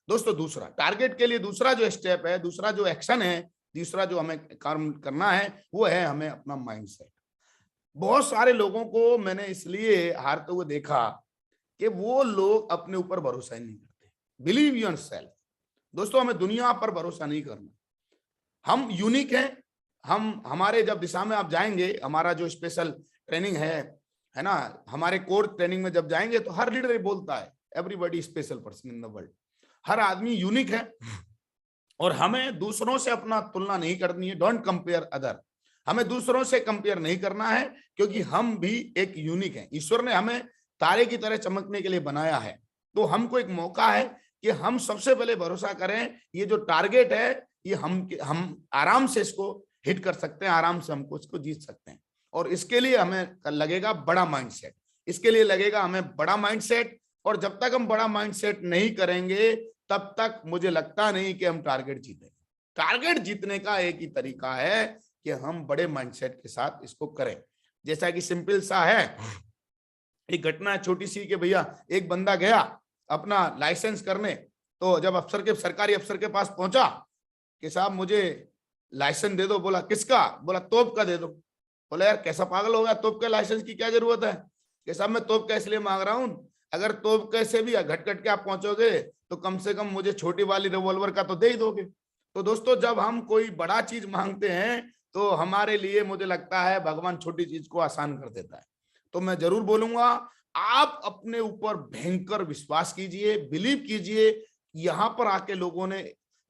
दोस्तों, दूसरा टारगेट के लिए दूसरा जो स्टेप है, दूसरा जो एक्शन है, दूसरा जो हमें काम करना है, वो है हमें अपना माइंडसेट। बहुत सारे लोगों को मैंने इसलिए हारते हुए देखा कि वो लोग अपने ऊपर भरोसा ही नहीं करते। Believe yourself. दोस्तों, हमें दुनिया पर भरोसा नहीं करना। हम यूनिक हैं। हम, हमारे जब दिशा में आप जाएंगे, हमारा जो स्पेशल ट्रेनिंग है ना, हमारे कोर ट्रेनिंग में जब जाएंगे तो हर लीडर बोलता है everybody special person in the world. हर आदमी यूनिक है और हमें दूसरों से अपना तुलना नहीं करनी है। Don't compare other. हमें दूसरों से कंपेयर नहीं करना है, क्योंकि हम भी एक यूनिक हैं। ईश्वर ने हमें तारे की तरह चमकने के लिए बनाया है। तो हमको एक मौका है कि हम सबसे पहले भरोसा करें। ये जो टारगेट है, ये हम आराम से इसको हिट कर सकते हैं, आराम से हमको इसको जीत सकते हैं। और इसके लिए हमें लगेगा बड़ा माइंडसेट, इसके लिए लगेगा हमें बड़ा माइंडसेट। और जब तक हम बड़ा माइंडसेट नहीं करेंगे, तब तक मुझे लगता नहीं कि हम टारगेट जीतेंगे। टारगेट जीतने का एक ही तरीका है कि हम बड़े माइंडसेट के साथ इसको करें। जैसा कि सिंपल सा है, एक घटना छोटी सी कि भैया एक बंदा गया अपना लाइसेंस करने, तो जब सरकारी अफसर के पास पहुंचा कि साहब मुझे लाइसेंस दे दो, बोला किसका? बोला तोप का दे दो। बोला यार कैसा पागल हो गया, तोप के लाइसेंस की क्या जरूरत है? कि साहब मैं तोप का इसलिए मांग रहा हूं, अगर तोप कैसे भी घट घट के आप पहुंचोगे तो कम से कम मुझे छोटी वाली रिवॉल्वर का तो दे ही दोगे। तो दोस्तों, जब हम कोई बड़ा चीज मांगते हैं तो हमारे लिए मुझे लगता है भगवान छोटी चीज को आसान कर देता है। तो मैं जरूर बोलूंगा, आप अपने ऊपर भयंकर विश्वास कीजिए, बिलीव कीजिए। यहां पर आके लोगों ने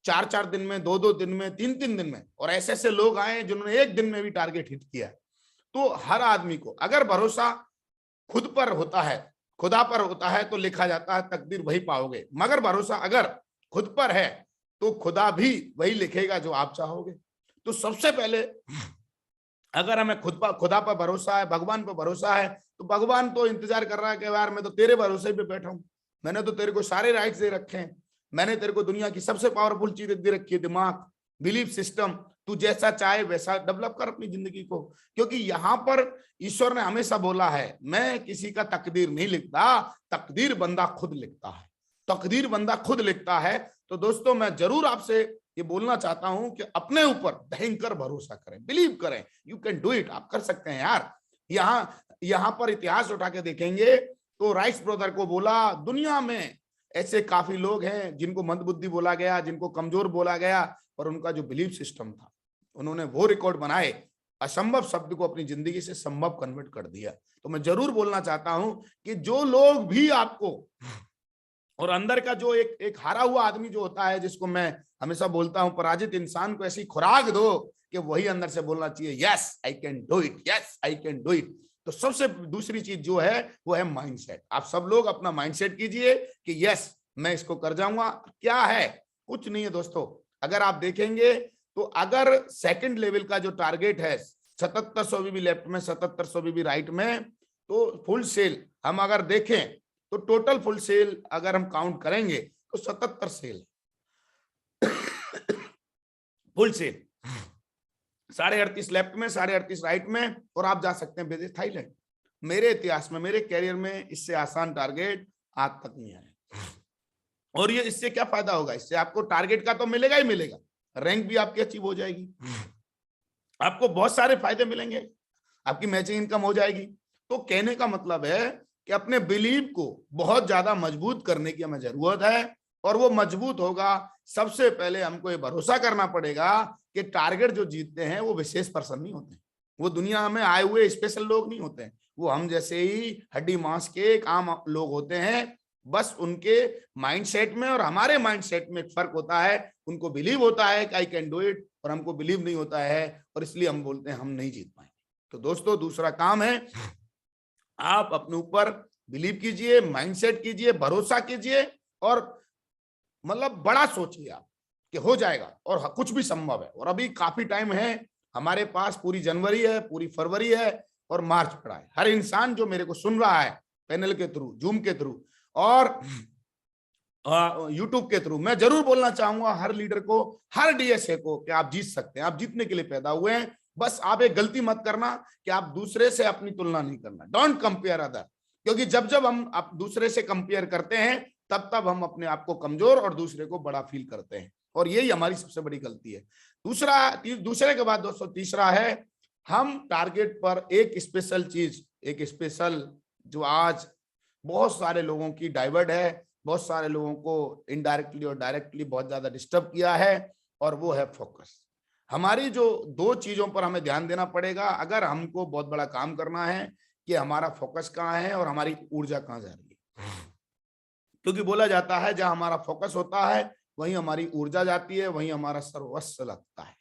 4-4 दिन में, 2-2 दिन में, 3-3 दिन में, और ऐसे ऐसे लोग आए जिन्होंने एक दिन में भी टारगेट हिट किया। तो हर आदमी को अगर भरोसा खुद पर होता है, खुदा पर होता है, तो लिखा जाता है तकदीर वही पाओगे। मगर भरोसा अगर खुद पर है तो खुदा भी वही लिखेगा जो आप चाहोगे। तो सबसे पहले अगर हमें खुदा पर भरोसा है, भगवान पर भरोसा है, तो भगवान तो इंतजार कर रहा है कि यार मैं तो तेरे भरोसे पे बैठा हूं, मैंने तो तेरे को सारे राइट्स दे रखे हैं, मैंने तेरे को दुनिया की सबसे पावरफुल चीज दे रखी है, दिमाग, बिलीफ सिस्टम। तू जैसा चाहे वैसा डेवलप कर अपनी जिंदगी को। क्योंकि यहाँ पर ईश्वर ने हमेशा बोला है, मैं किसी का तकदीर नहीं लिखता, तकदीर बंदा खुद लिखता है, तकदीर बंदा खुद लिखता है। तो दोस्तों, मैं जरूर आपसे ये बोलना चाहता हूं कि अपने ऊपर भयंकर भरोसा करें, बिलीव करें। यू कैन डू इट, आप कर सकते हैं यार। यहाँ पर इतिहास उठा के देखेंगे तो राइस ब्रदर को बोला, दुनिया में ऐसे काफी लोग हैं जिनको मंदबुद्धि बोला गया, जिनको कमजोर बोला गया, पर उनका जो बिलीफ सिस्टम था, उन्होंने वो रिकॉर्ड बनाए, असंभव शब्द को अपनी जिंदगी से संभव कन्वर्ट कर दिया। तो मैं जरूर बोलना चाहता हूं कि जो लोग भी आपको, और अंदर का जो एक हारा हुआ आदमी जो होता है, जिसको मैं हमेशा बोलता हूं, पराजित इंसान को ऐसी खुराक दो कि वही अंदर से बोलना चाहिए, yes I can do it, yes I can do it. तो सबसे दूसरी चीज जो है वो है माइंडसेट। आप सब लोग अपना माइंडसेट कीजिए कि यस मैं इसको कर जाऊंगा। क्या है? कुछ नहीं है दोस्तों। अगर आप देखेंगे तो अगर सेकंड लेवल का जो टारगेट है 7700 बीबी लेफ्ट में, 7700 बीबी राइट में, तो फुल सेल हम अगर देखें तो टोटल फुल सेल अगर हम काउंट करेंगे तो 77 सेल फुल सेल, 38.5 लेफ्ट में, 38.5 राइट में, और आप जा सकते हैं विदेश थाईलैंड। मेरे इतिहास में, मेरे कैरियर में इससे आसान टारगेट आज तक नहीं आया। और ये इससे क्या फायदा होगा? इससे आपको टारगेट का तो मिलेगा ही मिलेगा, रैंक भी आपकी अचीव हो जाएगी, आपको बहुत सारे फायदे मिलेंगे, आपकी मैचिंग इनकम हो जाएगी। तो कहने का मतलब है कि अपने बिलीव को बहुत ज्यादा मजबूत करने की हमें जरूरत है। और वो मजबूत होगा, सबसे पहले हमको ये भरोसा करना पड़ेगा कि टारगेट जो जीतते हैं वो विशेष पर्सन नहीं होते, वो दुनिया में आए हुए स्पेशल लोग नहीं होते हैं, वो हम जैसे ही हड्डी मांस के एक आम लोग होते हैं, बस उनके माइंडसेट में और हमारे माइंडसेट में एक फर्क होता है। उनको बिलीव होता है कि आई कैन डू इट, और हमको बिलीव नहीं होता है, और इसलिए हम बोलते हैं हम नहीं जीत पाएंगे। तो दोस्तों दूसरा काम है, आप अपने ऊपर बिलीव कीजिए, माइंडसेट कीजिए, भरोसा कीजिए, और मतलब बड़ा सोचिए आप कि हो जाएगा, और कुछ भी संभव है। और अभी काफी टाइम है हमारे पास, पूरी जनवरी है, पूरी फरवरी है, और मार्च पड़ा है। हर इंसान जो मेरे को सुन रहा है पैनल के थ्रू, जूम के थ्रू और यूट्यूब के थ्रू, मैं जरूर बोलना चाहूंगा हर लीडर को, हर डीएसए को, कि आप जीत सकते हैं। आप जीतने के लिए पैदा हुए हैं। बस आप एक गलती मत करना कि आप दूसरे से अपनी तुलना नहीं करना। डोंट कंपेयर अदर, क्योंकि जब जब हम दूसरे से कंपेयर करते हैं तब तब हम अपने आप को कमजोर और दूसरे को बड़ा फील करते हैं, और यही हमारी सबसे बड़ी गलती है। दूसरे के बाद दोस्तों तीसरा है, हम टारगेट पर एक स्पेशल चीज, एक स्पेशल जो आज बहुत सारे लोगों की डाइवर्ट है, बहुत सारे लोगों को इनडायरेक्टली और डायरेक्टली बहुत ज्यादा डिस्टर्ब किया है, और वो है फोकस। हमारी जो दो चीजों पर हमें ध्यान देना पड़ेगा अगर हमको बहुत बड़ा काम करना है, कि हमारा फोकस कहाँ है और हमारी ऊर्जा कहाँ जा रही है। क्योंकि बोला जाता है जहां हमारा फोकस होता है वहीं हमारी ऊर्जा जाती है, वहीं हमारा सर्वस्व लगता है।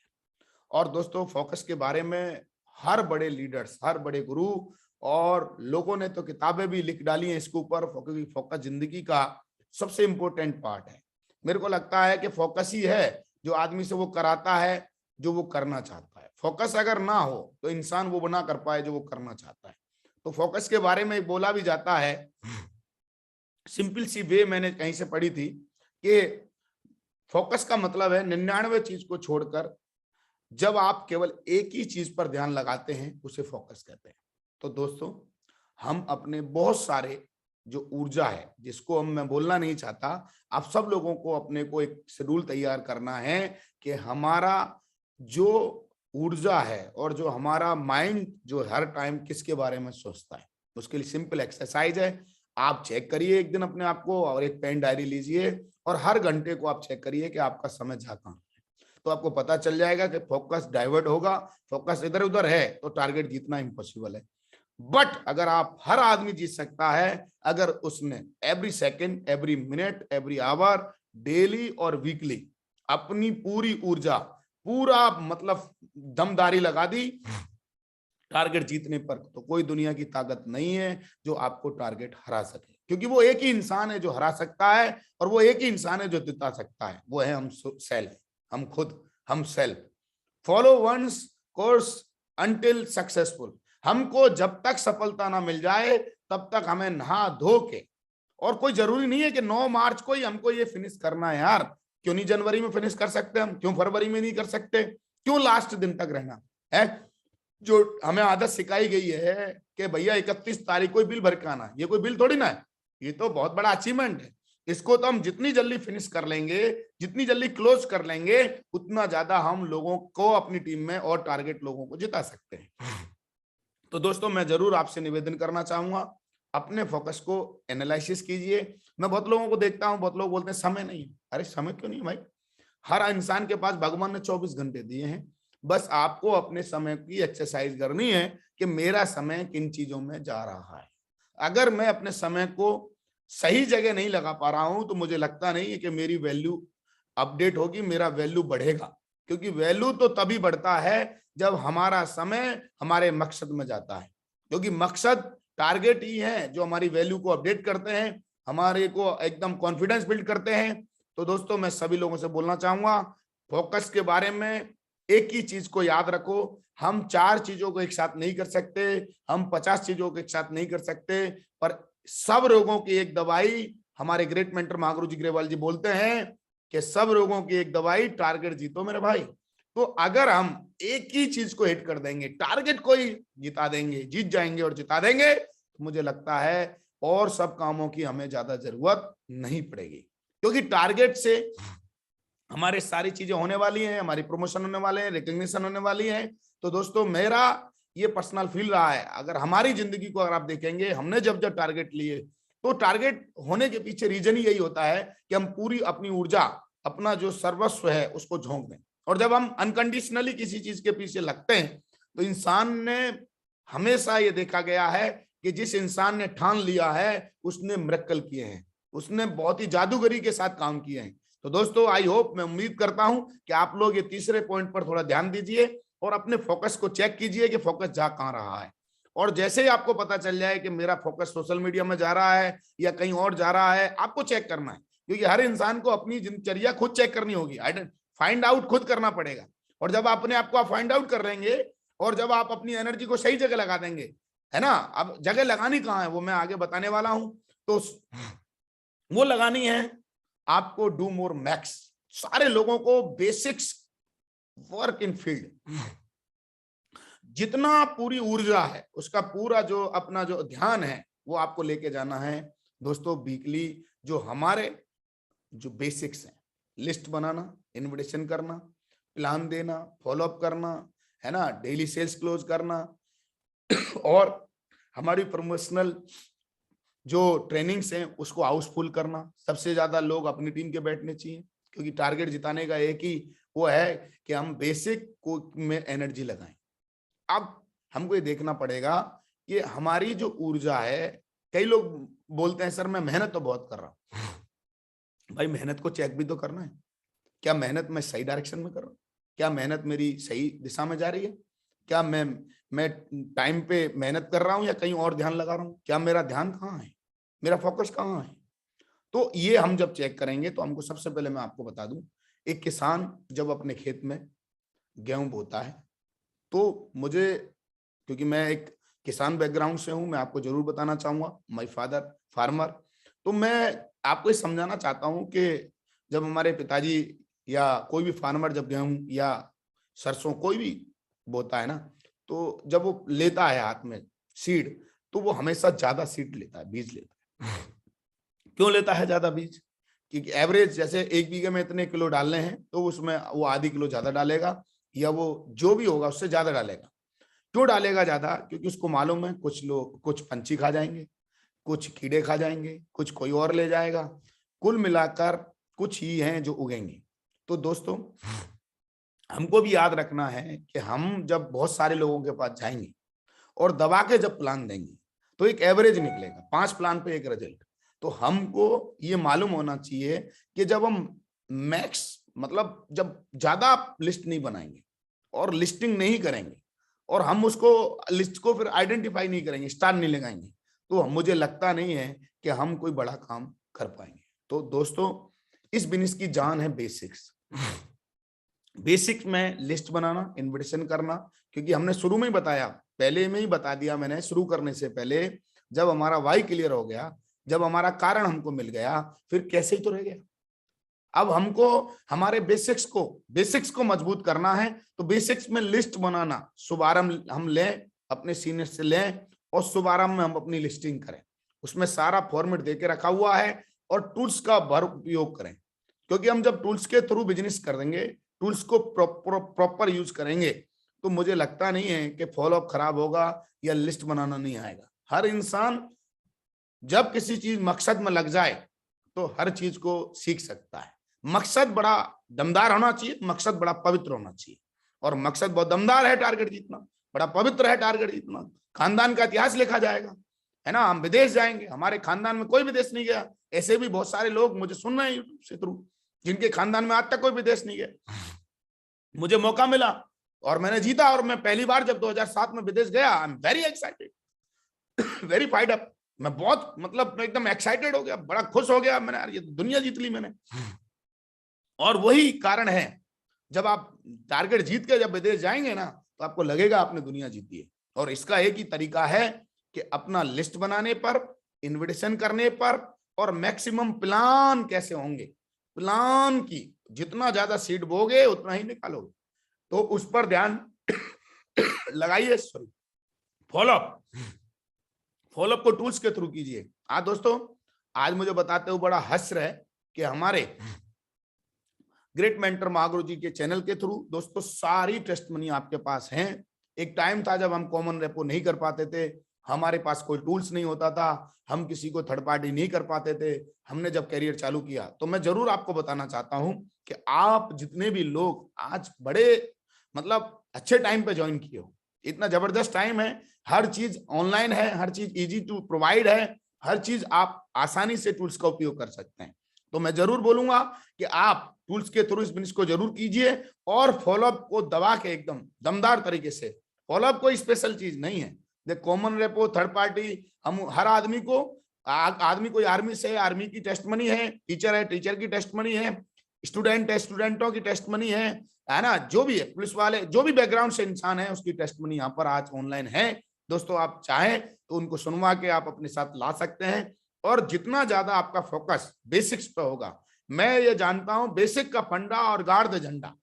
और दोस्तों फोकस के बारे में हर बड़े लीडर्स, हर बड़े गुरु और लोगों ने तो किताबें भी लिख डाली हैं इसके ऊपर, क्योंकि फोकस जिंदगी का सबसे इंपॉर्टेंट पार्ट है। मेरे को लगता है कि फोकस ही है जो आदमी से वो कराता है जो वो करना चाहता है। फोकस अगर ना हो तो इंसान वो ना कर पाए जो वो करना चाहता है। तो फोकस के बारे में बोला भी जाता है, सिंपल सी वे मैंने कहीं से पढ़ी थी, कि फोकस का मतलब है 99 चीज को छोड़कर जब आप केवल एक ही चीज पर ध्यान लगाते हैं उसे फोकस कहते हैं। तो दोस्तों हम अपने बहुत सारे जो ऊर्जा है, जिसको मैं बोलना नहीं चाहता, आप सब लोगों को अपने को एक शेड्यूल तैयार करना है कि हमारा जो ऊर्जा है और जो हमारा माइंड जो हर टाइम किसके बारे में सोचता है। उसके लिए सिंपल एक्सरसाइज है, आप चेक करिए एक दिन अपने आप को, और एक पेन डायरी लीजिए और हर घंटे को आप चेक करिए कि आपका समय जा कहाँ है। तो आपको पता चल जाएगा कि फोकस डाइवर्ट होगा, फोकस इधर उधर है तो टारगेट जीतना इम्पॉसिबल है। बट अगर आप, हर आदमी जीत सकता है अगर उसने every second, every minute, every hour, daily और वीकली अपनी पूरी ऊर्जा, पूरा मतलब दमदारी लगा दी टारगेट जीतने पर। तो कोई दुनिया की ताकत नहीं है जो आपको टारगेट हरा सके, क्योंकि वो एक ही इंसान है जो हरा सकता है, और वो एक ही इंसान है जो जिता सकता है, वो है हम सेल्फ, हम खुद, हम self. Follow one's course until successful. हमको जब तक सफलता ना मिल जाए तब तक हमें नहा धो के, और कोई जरूरी नहीं है कि 9 मार्च को ही हमको ये फिनिश करना है यार। क्यों नहीं जनवरी में फिनिश कर सकते हम? क्यों फरवरी में नहीं कर सकते? क्यों लास्ट दिन तक रहना है? जो हमें आदत सिखाई गई है कि भैया 31 तारीख को बिल भर के आना, ये कोई बिल थोड़ी ना है, ये तो बहुत बड़ा अचीवमेंट है। इसको तो हम जितनी जल्दी फिनिश कर लेंगे, जितनी जल्दी क्लोज कर लेंगे, उतना ज्यादा हम लोगों को अपनी टीम में और टारगेट लोगों को जिता सकते हैं। तो दोस्तों मैं जरूर आपसे निवेदन करना चाहूंगा, अपने फोकस को एनालिसिस कीजिए। मैं बहुत लोगों को देखता हूं, बहुत लोग बोलते हैं समय नहीं। अरे समय क्यों नहीं भाई? हर इंसान के पास भगवान ने 24 घंटे दिए हैं। बस आपको अपने समय की एक्सरसाइज करनी है कि मेरा समय किन चीजों में जा रहा है। अगर मैं अपने समय को सही जगह नहीं लगा पा रहा हूं तो मुझे लगता नहीं है कि मेरी वैल्यू अपडेट होगी, मेरा वैल्यू बढ़ेगा। क्योंकि वैल्यू तो तभी बढ़ता है जब हमारा समय हमारे मकसद में जाता है, क्योंकि मकसद टारगेट ही है जो हमारी वैल्यू को अपडेट करते हैं, हमारे को एकदम कॉन्फिडेंस बिल्ड करते हैं। तो दोस्तों मैं सभी लोगों से बोलना चाहूंगा, फोकस के बारे में एक ही चीज को याद रखो, हम 4 चीजों को एक साथ नहीं कर सकते, हम 50 चीजों को एक साथ नहीं कर सकते, पर सब रोगों की एक दवाई, हमारे ग्रेट मेंटर महागुरु जी ग्रेवाल जी बोलते हैं कि सब रोगों की एक दवाई, टारगेट जीतो मेरे भाई। तो अगर हम एक ही चीज को हिट कर देंगे, टारगेट को ही जिता देंगे, जीत जाएंगे और जिता देंगे, तो मुझे लगता है और सब कामों की हमें ज्यादा जरूरत नहीं पड़ेगी, क्योंकि टारगेट से हमारे सारी चीजें होने वाली हैं, हमारी प्रमोशन होने वाले हैं, रिकॉग्निशन होने वाली है। तो दोस्तों मेरा ये पर्सनल फील रहा है, अगर हमारी जिंदगी को अगर आप देखेंगे, हमने जब जब टारगेट लिए, तो टारगेट होने के पीछे रीजन ही यही होता है कि हम पूरी अपनी ऊर्जा, अपना जो सर्वस्व है उसको झोंक दें। और जब हम अनकंडीशनली किसी चीज के पीछे लगते हैं, तो इंसान ने हमेशा ये देखा गया है कि जिस इंसान ने ठान लिया है उसने मिरेकल किए हैं, उसने बहुत ही जादूगरी के साथ काम किए हैं। तो दोस्तों आई होप, मैं उम्मीद करता हूं कि आप लोग ये तीसरे पॉइंट पर थोड़ा ध्यान दीजिए और अपने फोकस को चेक कीजिए कि फोकस जा कहां रहा है। और जैसे ही आपको पता चल जाए कि मेरा फोकस सोशल मीडिया में जा रहा है या कहीं और जा रहा है, आपको चेक करना है, क्योंकि हर इंसान को अपनी दिनचर्या खुद चेक करनी होगी, फाइंड आउट खुद करना पड़ेगा। और जब अपने आप को आप फाइंड आउट कर लेंगे और जब आप अपनी एनर्जी को सही जगह लगा देंगे, है ना, अब जगह लगानी कहाँ है वो मैं आगे बताने वाला हूं। तो वो लगानी है आपको डू मोर मैक्स। सारे लोगों को बेसिक्स वर्क इन फील्ड, जितना पूरी ऊर्जा है उसका पूरा जो अपना जो ध्यान है वो आपको लेके जाना है दोस्तों। वीकली जो हमारे जो बेसिक्स हैं, लिस्ट बनाना, इन्विटेशन करना, प्लान देना, फॉलो अप करना, है ना, डेली सेल्स क्लोज करना और हमारी प्रमोशनल जो ट्रेनिंग्स हैं उसको हाउसफुल करना। सबसे ज्यादा लोग अपनी टीम के बैठने चाहिए, क्योंकि टारगेट जिताने का एक ही वो है कि हम बेसिक को में एनर्जी लगाएं। अब हमको ये देखना पड़ेगा कि हमारी जो ऊर्जा है, कई लोग बोलते हैं सर मैं मेहनत तो बहुत कर रहा हूं। भाई मेहनत को चेक भी तो करना है, क्या मेहनत मैं सही डायरेक्शन में कर रहा हूँ, क्या मेहनत मेरी सही दिशा में जा रही है, क्या मैं टाइम पे मेहनत कर रहा हूं या कहीं और ध्यान लगा रहा हूं, क्या मेरा ध्यान कहाँ है, मेरा फोकस कहाँ है। तो ये हम जब चेक करेंगे तो हमको सबसे पहले मैं आपको बता दूं, एक किसान जब अपने खेत में गेहूं बोता है तो मुझे, क्योंकि मैं एक किसान बैकग्राउंड से हूं, मैं आपको जरूर बताना चाहूंगा, माय फादर फार्मर। तो मैं आपको ये समझाना चाहता हूं कि जब हमारे पिताजी या कोई भी फार्मर जब गेहूं या सरसों कोई भी बोता है ना, तो जब वो लेता है हाथ में सीड, तो वो हमेशा ज्यादा सीड लेता है, बीज लेता है। क्यों लेता है ज्यादा बीज? क्योंकि एवरेज जैसे 1 बीघे में इतने किलो डालने हैं तो उसमें वो आधी किलो ज्यादा डालेगा या वो जो भी होगा उससे ज्यादा डालेगा। क्यों डालेगा ज्यादा? क्योंकि उसको मालूम है कुछ लोग, कुछ पंछी खा जाएंगे, कुछ कीड़े खा जाएंगे, कुछ कोई और ले जाएगा, कुल मिलाकर कुछ ही हैं जो उगेंगे। तो दोस्तों हमको भी याद रखना है कि हम जब बहुत सारे लोगों के पास जाएंगे और दबा के जब प्लान देंगे तो एक एवरेज निकलेगा, 5 प्लान पे एक रिजल्ट। तो हमको ये मालूम होना चाहिए कि जब हम मैक्स, मतलब जब ज्यादा लिस्ट नहीं बनाएंगे और लिस्टिंग नहीं करेंगे और हम उसको लिस्ट को फिर आइडेंटिफाई नहीं करेंगे, स्टार नहीं लगाएंगे, तो मुझे लगता नहीं है कि हम कोई बड़ा काम कर पाएंगे। तो दोस्तों इस बिजनेस की जान है बेसिक्स। बेसिक्स में लिस्ट बनाना, इन्विटेशन करना, क्योंकि हमने शुरू में ही बताया, पहले में ही बता दिया मैंने, शुरू करने से पहले जब हमारा वाई क्लियर हो गया, जब हमारा कारण हमको मिल गया, फिर कैसे ही तो रह गया। अब हमको हमारे बेसिक्स को मजबूत करना है, तो बेसिक्स में लिस्ट बनाना, शुभारंभ हम लें, अपने सीनियर से लें और शुभारंभ में हम अपनी लिस्टिंग करें। उसमें सारा फॉर्मेट देके रखा हुआ है और टूल्स का भर उपयोग करें, क्योंकि हम जब टूल्स के थ्रू बिजनेस कर देंगे, टूल्स को प्रॉपर यूज करेंगे, तो मुझे लगता नहीं है कि फॉलोअप खराब होगा या लिस्ट बनाना नहीं आएगा। हर इंसान जब किसी चीज मकसद में लग जाए तो हर चीज को सीख सकता है। मकसद बड़ा दमदार होना चाहिए, मकसद बड़ा पवित्र होना चाहिए। और मकसद बहुत दमदार है टारगेट जीतना, बड़ा पवित्र है टारगेट जीतना, खानदान का इतिहास लिखा जाएगा, है ना। हम विदेश जाएंगे, हमारे खानदान में कोई विदेश नहीं गया, ऐसे भी बहुत सारे लोग मुझे सुन रहे हैं यूट्यूब से थ्रू, जिनके खानदान में आज तक कोई विदेश नहीं गया। मुझे मौका मिला और मैंने जीता, और मैं पहली बार जब 2007 में विदेश गया, I am very excited, very FIDE up. मैं बहुत, मतलब मैं एकदम एक्साइटेड हो गया, बड़ा खुश हो गया, मैंने यार ये दुनिया जीत ली मैंने। और वही कारण है, जब आप टारगेट जीत के जब विदेश जाएंगे ना, तो आपको लगेगा आपने दुनिया जीती है। और इसका एक ही तरीका है कि अपना लिस्ट बनाने पर, इन्विटेशन करने पर, और मैक्सिमम प्लान कैसे होंगे, प्लान की जितना ज्यादा सीड बोगे उतना ही निकालोगे, तो उस पर ध्यान लगाइए। सॉरी, फॉलोअप को टूल्स के थ्रू कीजिए। दोस्तों आज मुझे बताते हुए बड़ा हस्र है कि हमारे ग्रेट मेंटर महागुरु जी के चैनल के थ्रू दोस्तों सारी टेस्ट मनी आपके पास हैं। एक टाइम था जब हम कॉमन रेपो नहीं कर पाते थे, हमारे पास कोई टूल्स नहीं होता था, हम किसी को थर्ड पार्टी नहीं कर पाते थे। हमने जब करियर चालू किया, तो मैं जरूर आपको बताना चाहता हूं कि आप जितने भी लोग आज बड़े, मतलब अच्छे टाइम पे ज्वाइन किए हो, इतना जबरदस्त टाइम है, हर चीज ऑनलाइन है, हर चीज इजी टू प्रोवाइड है, हर चीज आप आसानी से टूल्स का उपयोग कर सकते हैं। तो मैं जरूर बोलूंगा कि आप टूल्स के थ्रू इस बिजनेस को जरूर कीजिए और फॉलोअप को दबा के एकदम दमदार तरीके से। फॉलोअप कोई स्पेशल चीज नहीं है। देख कॉमन रेपो, थर्ड पार्टी, हम हर आदमी को कोई आर्मी से, आर्मी की टेस्ट मनी है, टीचर है, टीचर की टेस्ट मनी है, स्टूडेंट है, स्टूडेंटों की टेस्ट मनी है ना, जो भी है, पुलिस वाले, जो भी बैकग्राउंड से इंसान है उसकी टेस्ट मनी यहाँ पर आज ऑनलाइन है। दोस्तों आप चाहें तो उनको सुनवा के आप अपने साथ ला सकते हैं। और जितना ज्यादा आपका फोकस बेसिक्स पे होगा, मैं ये जानता हूं बेसिक का फंडा और गार्ड द झंडा।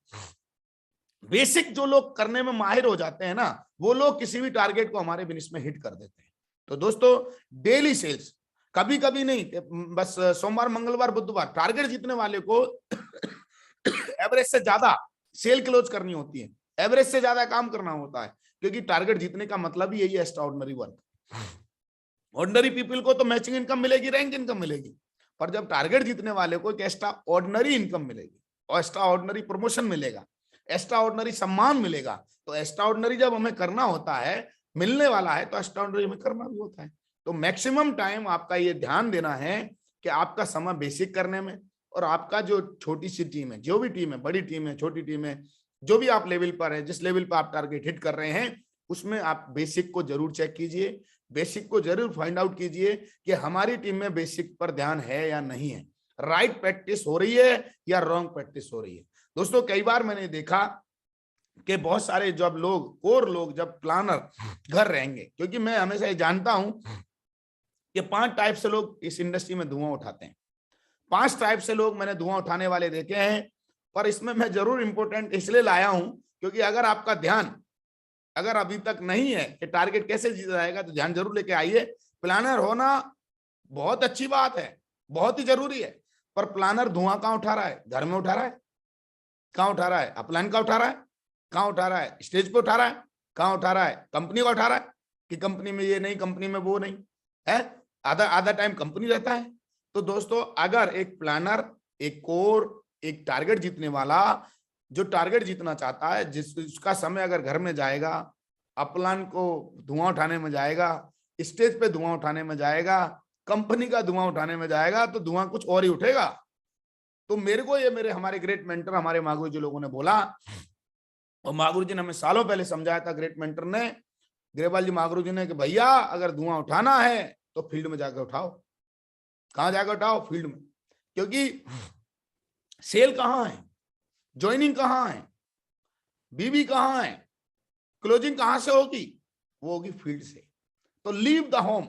बेसिक जो लोग करने में माहिर हो जाते हैं ना, वो लोग किसी भी टारगेट को हमारे बिजनेस में हिट कर देते हैं। तो दोस्तों डेली सेल्स, कभी कभी नहीं, बस सोमवार, मंगलवार, बुधवार टारगेट जीतने वाले को एवरेज से ज्यादा सेल क्लोज करनी होती है, एवरेज से ज्यादा काम करना होता है, क्योंकि टारगेट जीतने का मतलब ही यही है, एक्स्ट्राऑर्डिनरी वर्क। ऑर्डिनरी पीपल को तो मैचिंग इनकम मिलेगी, रैंक इनकम मिलेगी, पर जब टारगेट जीतने वाले को एक एक्स्ट्रा ऑर्डिनरी इनकम मिलेगी और एक्स्ट्रा ऑर्डिनरी प्रमोशन मिलेगा, एक्स्ट्रा ऑर्डिनरी सम्मान मिलेगा। तो एक्स्ट्रा ऑर्डिनरी जब हमें करना होता है, मिलने वाला है, तो एक्स्ट्रा ऑर्डिनरी हमें करना भी होता है। तो मैक्सिमम टाइम आपका ये ध्यान देना है कि आपका समय बेसिक करने में, और आपका जो छोटी सी टीम है, जो भी टीम है, बड़ी टीम है, छोटी टीम है, जो भी आप लेवल पर है, जिस लेवल पर आप टारगेट हिट कर रहे हैं, उसमें आप बेसिक को जरूर चेक कीजिए, बेसिक को जरूर फाइंड आउट कीजिए कि हमारी टीम में बेसिक पर ध्यान है या नहीं है, राइट प्रैक्टिस हो रही है या रॉन्ग प्रैक्टिस हो रही है। दोस्तों कई बार मैंने देखा कि बहुत सारे जब लोग, कोर लोग, जब प्लानर घर रहेंगे, क्योंकि मैं हमेशा ये जानता हूं कि 5 टाइप से लोग इस इंडस्ट्री में धुआं उठाते हैं। 5 टाइप से लोग मैंने धुआं उठाने वाले देखे हैं, पर इसमें मैं जरूर इंपॉर्टेंट इसलिए लाया हूं क्योंकि अगर आपका ध्यान अगर अभी तक नहीं है कि टारगेट कैसे जीता जाएगा, तो ध्यान जरूर लेके आइए। प्लानर होना बहुत अच्छी बात है, बहुत ही जरूरी है, पर प्लानर धुआं कहां उठा रहा है? घर में उठा रहा है? कहां उठा रहा है? अपलाइन का उठा रहा है? कहां उठा रहा है? स्टेज पे उठा रहा है? कहां उठा रहा है? कंपनी का उठा रहा है कि कंपनी में ये नहीं, कंपनी में वो नहीं है, आधा टाइम कंपनी रहता है। तो दोस्तों अगर एक प्लानर, एक कोर, एक टारगेट जीतने वाला, जो टारगेट जीतना चाहता है, जिसका समय अगर घर में जाएगा, अपलाइन को धुआं उठाने में जाएगा, स्टेज पे धुआं उठाने में जाएगा, कंपनी का धुआं उठाने में जाएगा, तो धुआं कुछ और ही उठेगा। तो मेरे को ये हमारे ग्रेट मेंटर, हमारे मागुरु जी लोगों ने बोला, और मागुरु जी ने हमें सालों पहले समझाया था, ग्रेट मेंटर ने, ग्रेवाल जी मागुरु जी ने, कि भैया अगर धुआं उठाना है तो फील्ड में जाकर उठाओ। कहां जाकर उठाओ? फील्ड में। क्योंकि सेल कहां है, ज्वाइनिंग कहां है, बीबी कहां है, क्लोजिंग कहां से होगी? वो होगी फील्ड से। तो लीव द होम।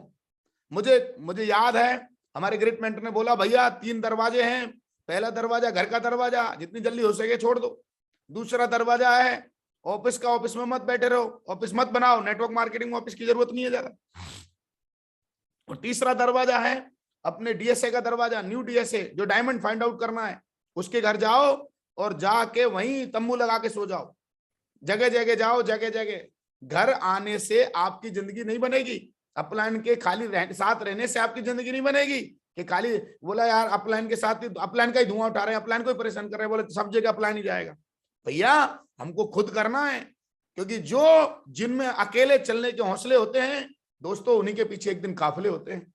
मुझे याद है हमारे ग्रेट मेंटर ने बोला, भैया 3 दरवाजे हैं, पहला दरवाजा घर का दरवाजा, जितनी जल्दी हो सके छोड़ दो। दूसरा दरवाजा है ऑफिस का, ऑफिस में मत बैठे रहो, ऑफिस मत बनाओ, नेटवर्क मार्केटिंग में ऑफिस की जरूरत नहीं है ज्यादा। और तीसरा दरवाजा है अपने डीएसए का दरवाजा, न्यू डीएसए, जो डायमंड फाइंड आउट करना है, उसके घर जाओ और जाके वहीं तंबू लगा के सो जाओ। जगह जगह जाओ, जगह जगह। घर आने से आपकी जिंदगी नहीं बनेगी, अपलाइन के खाली साथ रहने से आपकी जिंदगी नहीं बनेगी। कि खाली बोला यार अपलाइन के साथ, अपलाइन का ही धुआं उठा रहे हैं, अपलाइन को ही परेशान कर रहे हैं, बोले तो सब जगह अपलाइन ही जाएगा। भैया हमको खुद करना है, क्योंकि जो जिनमें अकेले चलने के हौसले होते हैं दोस्तों, उन्हीं के पीछे एक दिन काफिले होते हैं।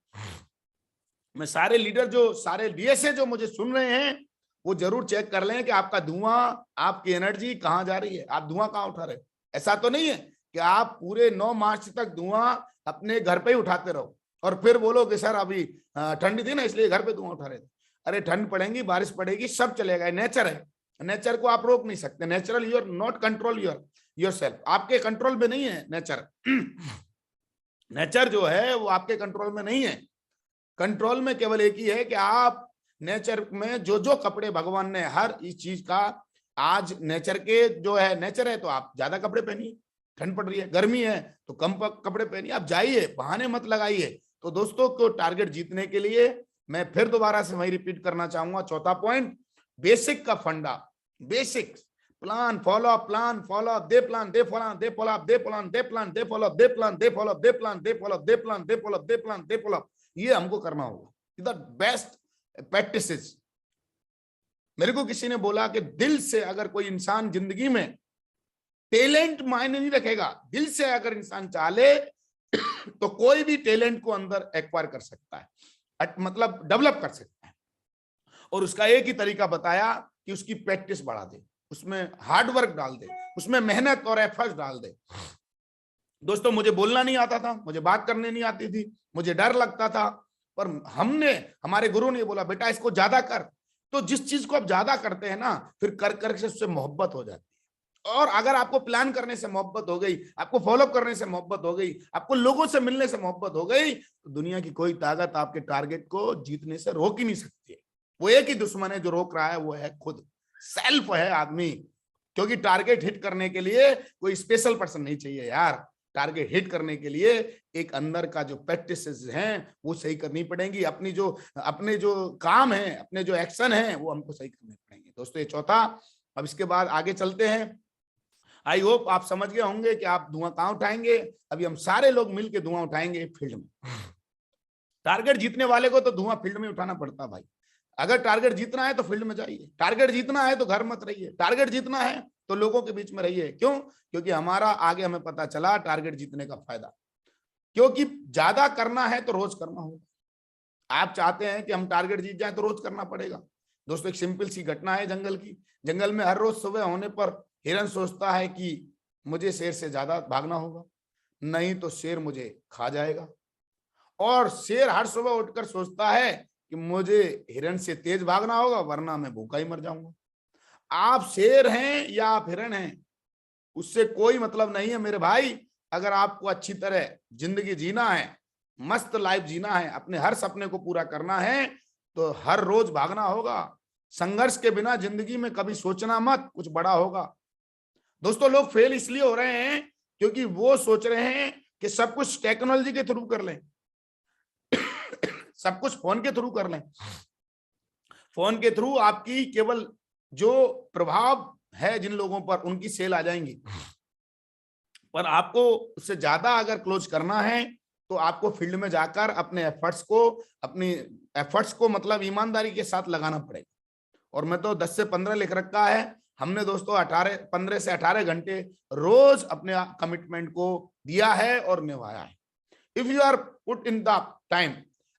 मैं सारे लीडर, जो सारे डीएसए जो मुझे सुन रहे हैं, वो जरूर चेक कर लें कि आपका धुआं, आपकी एनर्जी कहां जा रही है, आप धुआं कहां उठा रहे हैं। ऐसा तो नहीं है कि आप पूरे 9 मार्च तक धुआं अपने घर पे ही उठाते रहो और फिर बोलो कि सर अभी ठंडी थी ना इसलिए घर पे धुआं उठा रहे थे। अरे ठंड पड़ेगी, बारिश पड़ेगी, सब चलेगा, नेचर है, नेचर को आप रोक नहीं सकते। Natural, you are not control yourself, आपके कंट्रोल में नहीं है नेचर। नेचर जो है वो आपके कंट्रोल में नहीं है। कंट्रोल में केवल एक ही है कि आप नेचर में जो जो कपड़े भगवान ने, हर इस चीज का, आज नेचर के जो है, नेचर है तो आप ज्यादा कपड़े पहनिए, ठंड पड़ रही है, गर्मी है तो कम कपड़े पहनिए, आप जाइए, बहाने मत लगाइए। तो दोस्तों को टारगेट जीतने के लिए मैं फिर दोबारा से वही रिपीट करना चाहूंगा, चौथा पॉइंट, बेसिक का फंडा, basics, plan, follow up, plan, follow up, they plan, they follow, they follow up, they plan, they plan, they follow up, they plan, they follow up, they plan, they follow up, they plan, they follow up, they plan, they follow up. ये हमको करना होगा, the best practices. मेरे को किसी ने बोला कि दिल से अगर कोई इंसान जिंदगी में, टैलेंट मायने नहीं रखेगा, दिल से अगर इंसान चाहे तो कोई भी टैलेंट को अंदर एक्वायर कर सकता है, मतलब डेवलप कर सकता है। और उसका एक ही तरीका बताया कि उसकी प्रैक्टिस बढ़ा दे, उसमें हार्डवर्क डाल दे, उसमें मेहनत और एफर्ट डाल दे। दोस्तों मुझे बोलना नहीं आता था, मुझे बात करने नहीं आती थी, मुझे डर लगता था, पर हमारे गुरु ने बोला बेटा इसको ज्यादा कर। तो जिस चीज को आप ज्यादा करते हैं ना, फिर कर कर से उससे मोहब्बत हो जाती है। और अगर आपको प्लान करने से मोहब्बत हो गई, आपको फॉलो करने से मोहब्बत हो गई, आपको लोगों से मिलने से मोहब्बत हो गई, तो दुनिया की कोई ताकत आपके टारगेट को जीतने से रोक ही नहीं सकती है। वो एक ही दुश्मन है जो रोक रहा है, वो है खुद, सेल्फ है आदमी। क्योंकि टारगेट हिट करने के लिए कोई स्पेशल पर्सन नहीं चाहिए यार। टारगेट हिट करने के लिए एक अंदर का जो प्रैक्टिसेस हैं वो सही करनी पड़ेंगी। अपने जो काम है, अपने जो एक्शन है, वो हमको सही करने पड़ेंगे। दोस्तों ये चौथा। अब इसके बाद आगे चलते हैं। आई होप आप समझ गए होंगे कि आप धुआं कहां उठाएंगे। अभी हम सारे लोग मिलकर धुआं उठाएंगे फील्ड में। टारगेट जीतने वाले को तो धुआं फील्ड में उठाना पड़ता भाई। अगर टारगेट जीतना है तो फील्ड में जाइए, टारगेट जीतना है तो घर मत रहिए, टारगेट जीतना है तो लोगों के बीच में रहिए। क्यों? क्योंकि हमारा आगे हमें पता चला टारगेट जीतने का फायदा। क्योंकि ज्यादा करना है तो रोज करना होगा। आप चाहते हैं कि हम टारगेट जीत जाए तो रोज करना पड़ेगा। दोस्तों एक सिंपल सी घटना है जंगल की। जंगल में हर रोज सुबह होने पर हिरन सोचता है कि मुझे शेर से ज्यादा भागना होगा, नहीं तो शेर मुझे खा जाएगा। और शेर हर सुबह उठकर सोचता है कि मुझे हिरन से तेज भागना होगा, वरना मैं भूखा ही मर जाऊंगा। आप शेर हैं या आप हिरन हैं, उससे कोई मतलब नहीं है मेरे भाई। अगर आपको अच्छी तरह जिंदगी जीना है, मस्त लाइफ जीना है, अपने हर सपने को पूरा करना है, तो हर रोज भागना होगा। संघर्ष के बिना जिंदगी में कभी सोचना मत कुछ बड़ा होगा। दोस्तों लोग फेल इसलिए हो रहे हैं क्योंकि वो सोच रहे हैं कि सब कुछ टेक्नोलॉजी के थ्रू कर लें, सब कुछ फोन के थ्रू कर लें। फोन के थ्रू आपकी केवल जो प्रभाव है जिन लोगों पर, उनकी सेल आ जाएंगी। पर आपको उससे ज्यादा अगर क्लोज करना है तो आपको फील्ड में जाकर अपने एफर्ट्स को मतलब ईमानदारी के साथ लगाना पड़ेगा। और मैं तो 10 से 15 लिख रखा है हमने दोस्तों। 15 से 18 घंटे रोज अपने कमिटमेंट को दिया है और निभाया है। If you are put in the time,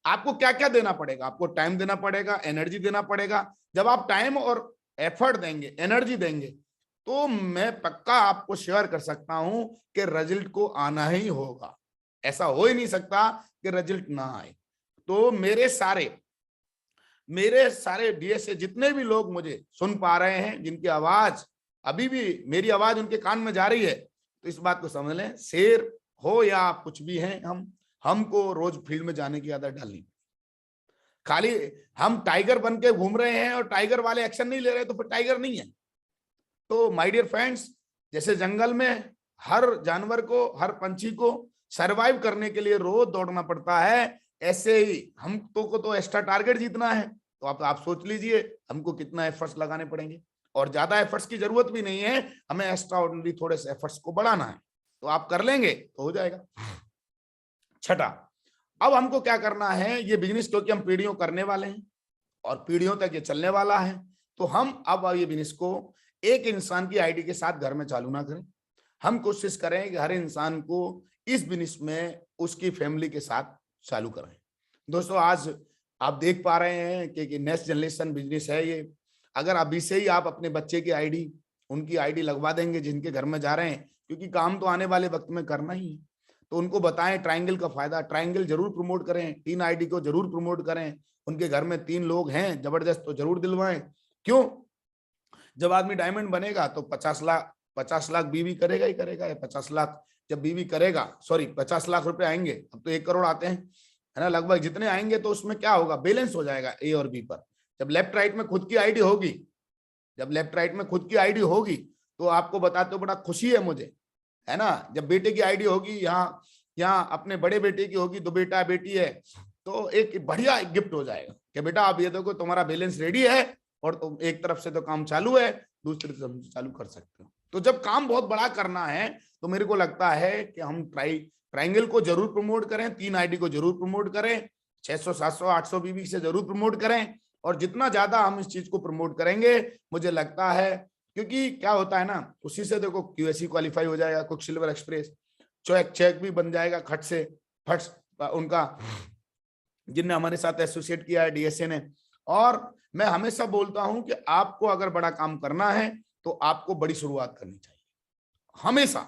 आपको क्या क्या देना पड़ेगा? आपको टाइम देना पड़ेगा, एनर्जी देना पड़ेगा। जब आप टाइम और एफर्ट देंगे, एनर्जी देंगे, तो मैं पक्का आपको शेयर कर सकता हूं कि रिजल्ट को आना ही होगा। ऐसा हो ही नहीं सकता कि रिजल्ट ना आए। तो मेरे सारे डीएसए जितने भी लोग मुझे सुन पा रहे हैं, जिनकी आवाज अभी भी मेरी आवाज उनके कान में जा रही है, तो इस बात को समझ लें, शेर हो या आप कुछ भी हैं, हमको रोज फील्ड में जाने की आदत डालनी। खाली हम टाइगर बन के घूम रहे हैं और टाइगर वाले एक्शन नहीं ले रहे तो फिर टाइगर नहीं है। तो माय डियर फ्रेंड्स, जैसे जंगल में हर जानवर को, हर पंछी को सरवाइव करने के लिए रोज दौड़ना पड़ता है, ऐसे ही हमको तो एक्स्ट्रा टारगेट जीतना है। तो आप सोच लीजिए हमको कितना एफर्ट्स लगाने पड़ेंगे। और ज्यादा एफर्ट्स की जरूरत भी नहीं है, हमें एक्स्ट्रा ऑर्डिनरी थोड़े से एफर्ट्स को बढ़ाना है। तो आप कर लेंगे तो हो जाएगा। छठा, अब हमको क्या करना है, ये बिजनेस क्योंकि हम पीढ़ियों करने वाले हैं और पीढ़ियों तक ये चलने वाला है, तो हम अब ये बिजनेस को एक इंसान की आईडी के साथ घर में चालू ना करें। हम कोशिश करें कि हर इंसान को इस बिजनेस में उसकी फैमिली के साथ चालू करें। दोस्तों आज आप देख पा रहे हैं कि नेक्स्ट जनरेशन बिजनेस है ये। अगर अभी से ही आप अपने बच्चे की आईडी, उनकी आईडी लगवा देंगे जिनके घर में जा रहे हैं, क्योंकि काम तो आने वाले वक्त में करना ही है, तो उनको बताएं ट्रायंगल का फायदा। ट्रायंगल जरूर प्रमोट करें, 3 आईडी को जरूर प्रमोट करें। उनके घर में 3 लोग हैं जबरदस्त, तो जरूर दिलवाएं। क्यों? जब आदमी डायमंड बनेगा तो 50 लाख बीवी करेगा ही करेगा। 50 लाख जब बीवी करेगा, 50 लाख रुपए आएंगे, अब तो 1 करोड़ आते हैं, है ना, लगभग जितने आएंगे, तो उसमें क्या होगा, बैलेंस हो जाएगा ए और बी पर। जब लेफ्ट राइट में खुद की आईडी होगी, तो आपको बताते हो बड़ा खुशी है मुझे, है ना। जब बेटे की आईडी होगी, यहाँ अपने बड़े बेटे की होगी, 2 बेटा बेटी है, तो एक बढ़िया गिफ्ट हो जाएगा कि बेटा आप ये देखो तुम्हारा बैलेंस रेडी है और तुम एक तरफ से तो काम चालू है, दूसरी तरफ से चालू कर सकते हो। तो जब काम बहुत बड़ा करना है तो मेरे को लगता है कि हम ट्रायंगल को जरूर प्रमोट करें, 3 आईडी को जरूर प्रमोट करें, 600 700 800 बीबी से जरूर प्रमोट करें। और जितना ज्यादा हम इस चीज को प्रमोट करेंगे, मुझे लगता है, क्योंकि क्या होता है ना, उसी से देखो QSC क्वालिफाई हो जाएगा, cook silver express. Check check भी बन जाएगा खट से फट उनका, जिनने हमारे साथ एसोसिएट किया है डीएसए ने। और मैं हमेशा बोलता हूं कि आपको अगर बड़ा काम करना है तो आपको बड़ी शुरुआत करनी चाहिए हमेशा,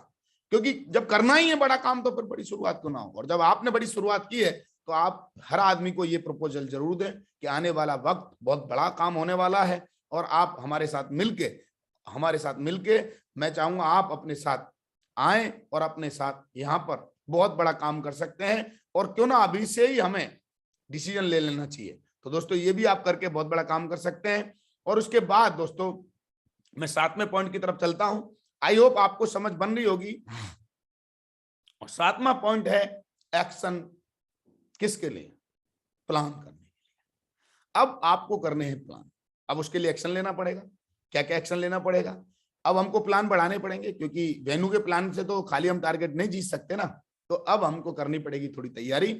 क्योंकि जब करना ही है बड़ा काम तो फिर बड़ी शुरुआत क्यों ना हो। और जब आपने बड़ी शुरुआत की है तो आप हर आदमी को ये प्रपोजल जरूर दें कि आने वाला वक्त बहुत बड़ा काम होने वाला है, और आप हमारे साथ मिलके मैं चाहूंगा आप अपने साथ आए और अपने साथ यहाँ पर बहुत बड़ा काम कर सकते हैं। और क्यों ना अभी से ही हमें डिसीजन ले लेना चाहिए। तो दोस्तों ये भी आप करके बहुत बड़ा काम कर सकते हैं। और उसके बाद दोस्तों मैं 7वें पॉइंट की तरफ चलता हूं। आई होप आपको समझ बन रही होगी। और 7वां पॉइंट है एक्शन। किसके लिए? प्लान करने के लिए। अब आपको करने हैं प्लान, अब उसके लिए एक्शन लेना पड़ेगा। क्या क्या एक्शन लेना पड़ेगा? अब हमको प्लान बढ़ाने पड़ेंगे, क्योंकि वेन्यू के प्लान से तो खाली हम टारगेट नहीं जीत सकते ना। तो अब हमको करनी पड़ेगी थोड़ी तैयारी।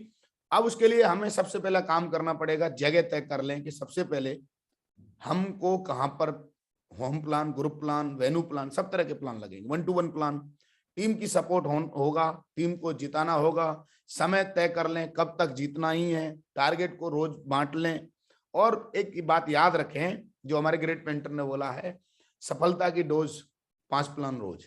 अब उसके लिए हमें सबसे पहला काम करना पड़ेगा, जगह तय कर लें कि सबसे पहले हमको कहां पर home plan, group plan, venue plan, सब तरह के प्लान लगेंगे। 1-to-1 प्लान, टीम की सपोर्ट होगा, टीम को जिताना होगा, समय तय कर लें कब तक जीतना ही है, टारगेट को रोज बांट लें। और एक बात याद रखें जो हमारे ग्रेट पेंटर ने बोला है, सफलता की डोज 5 प्लान रोज।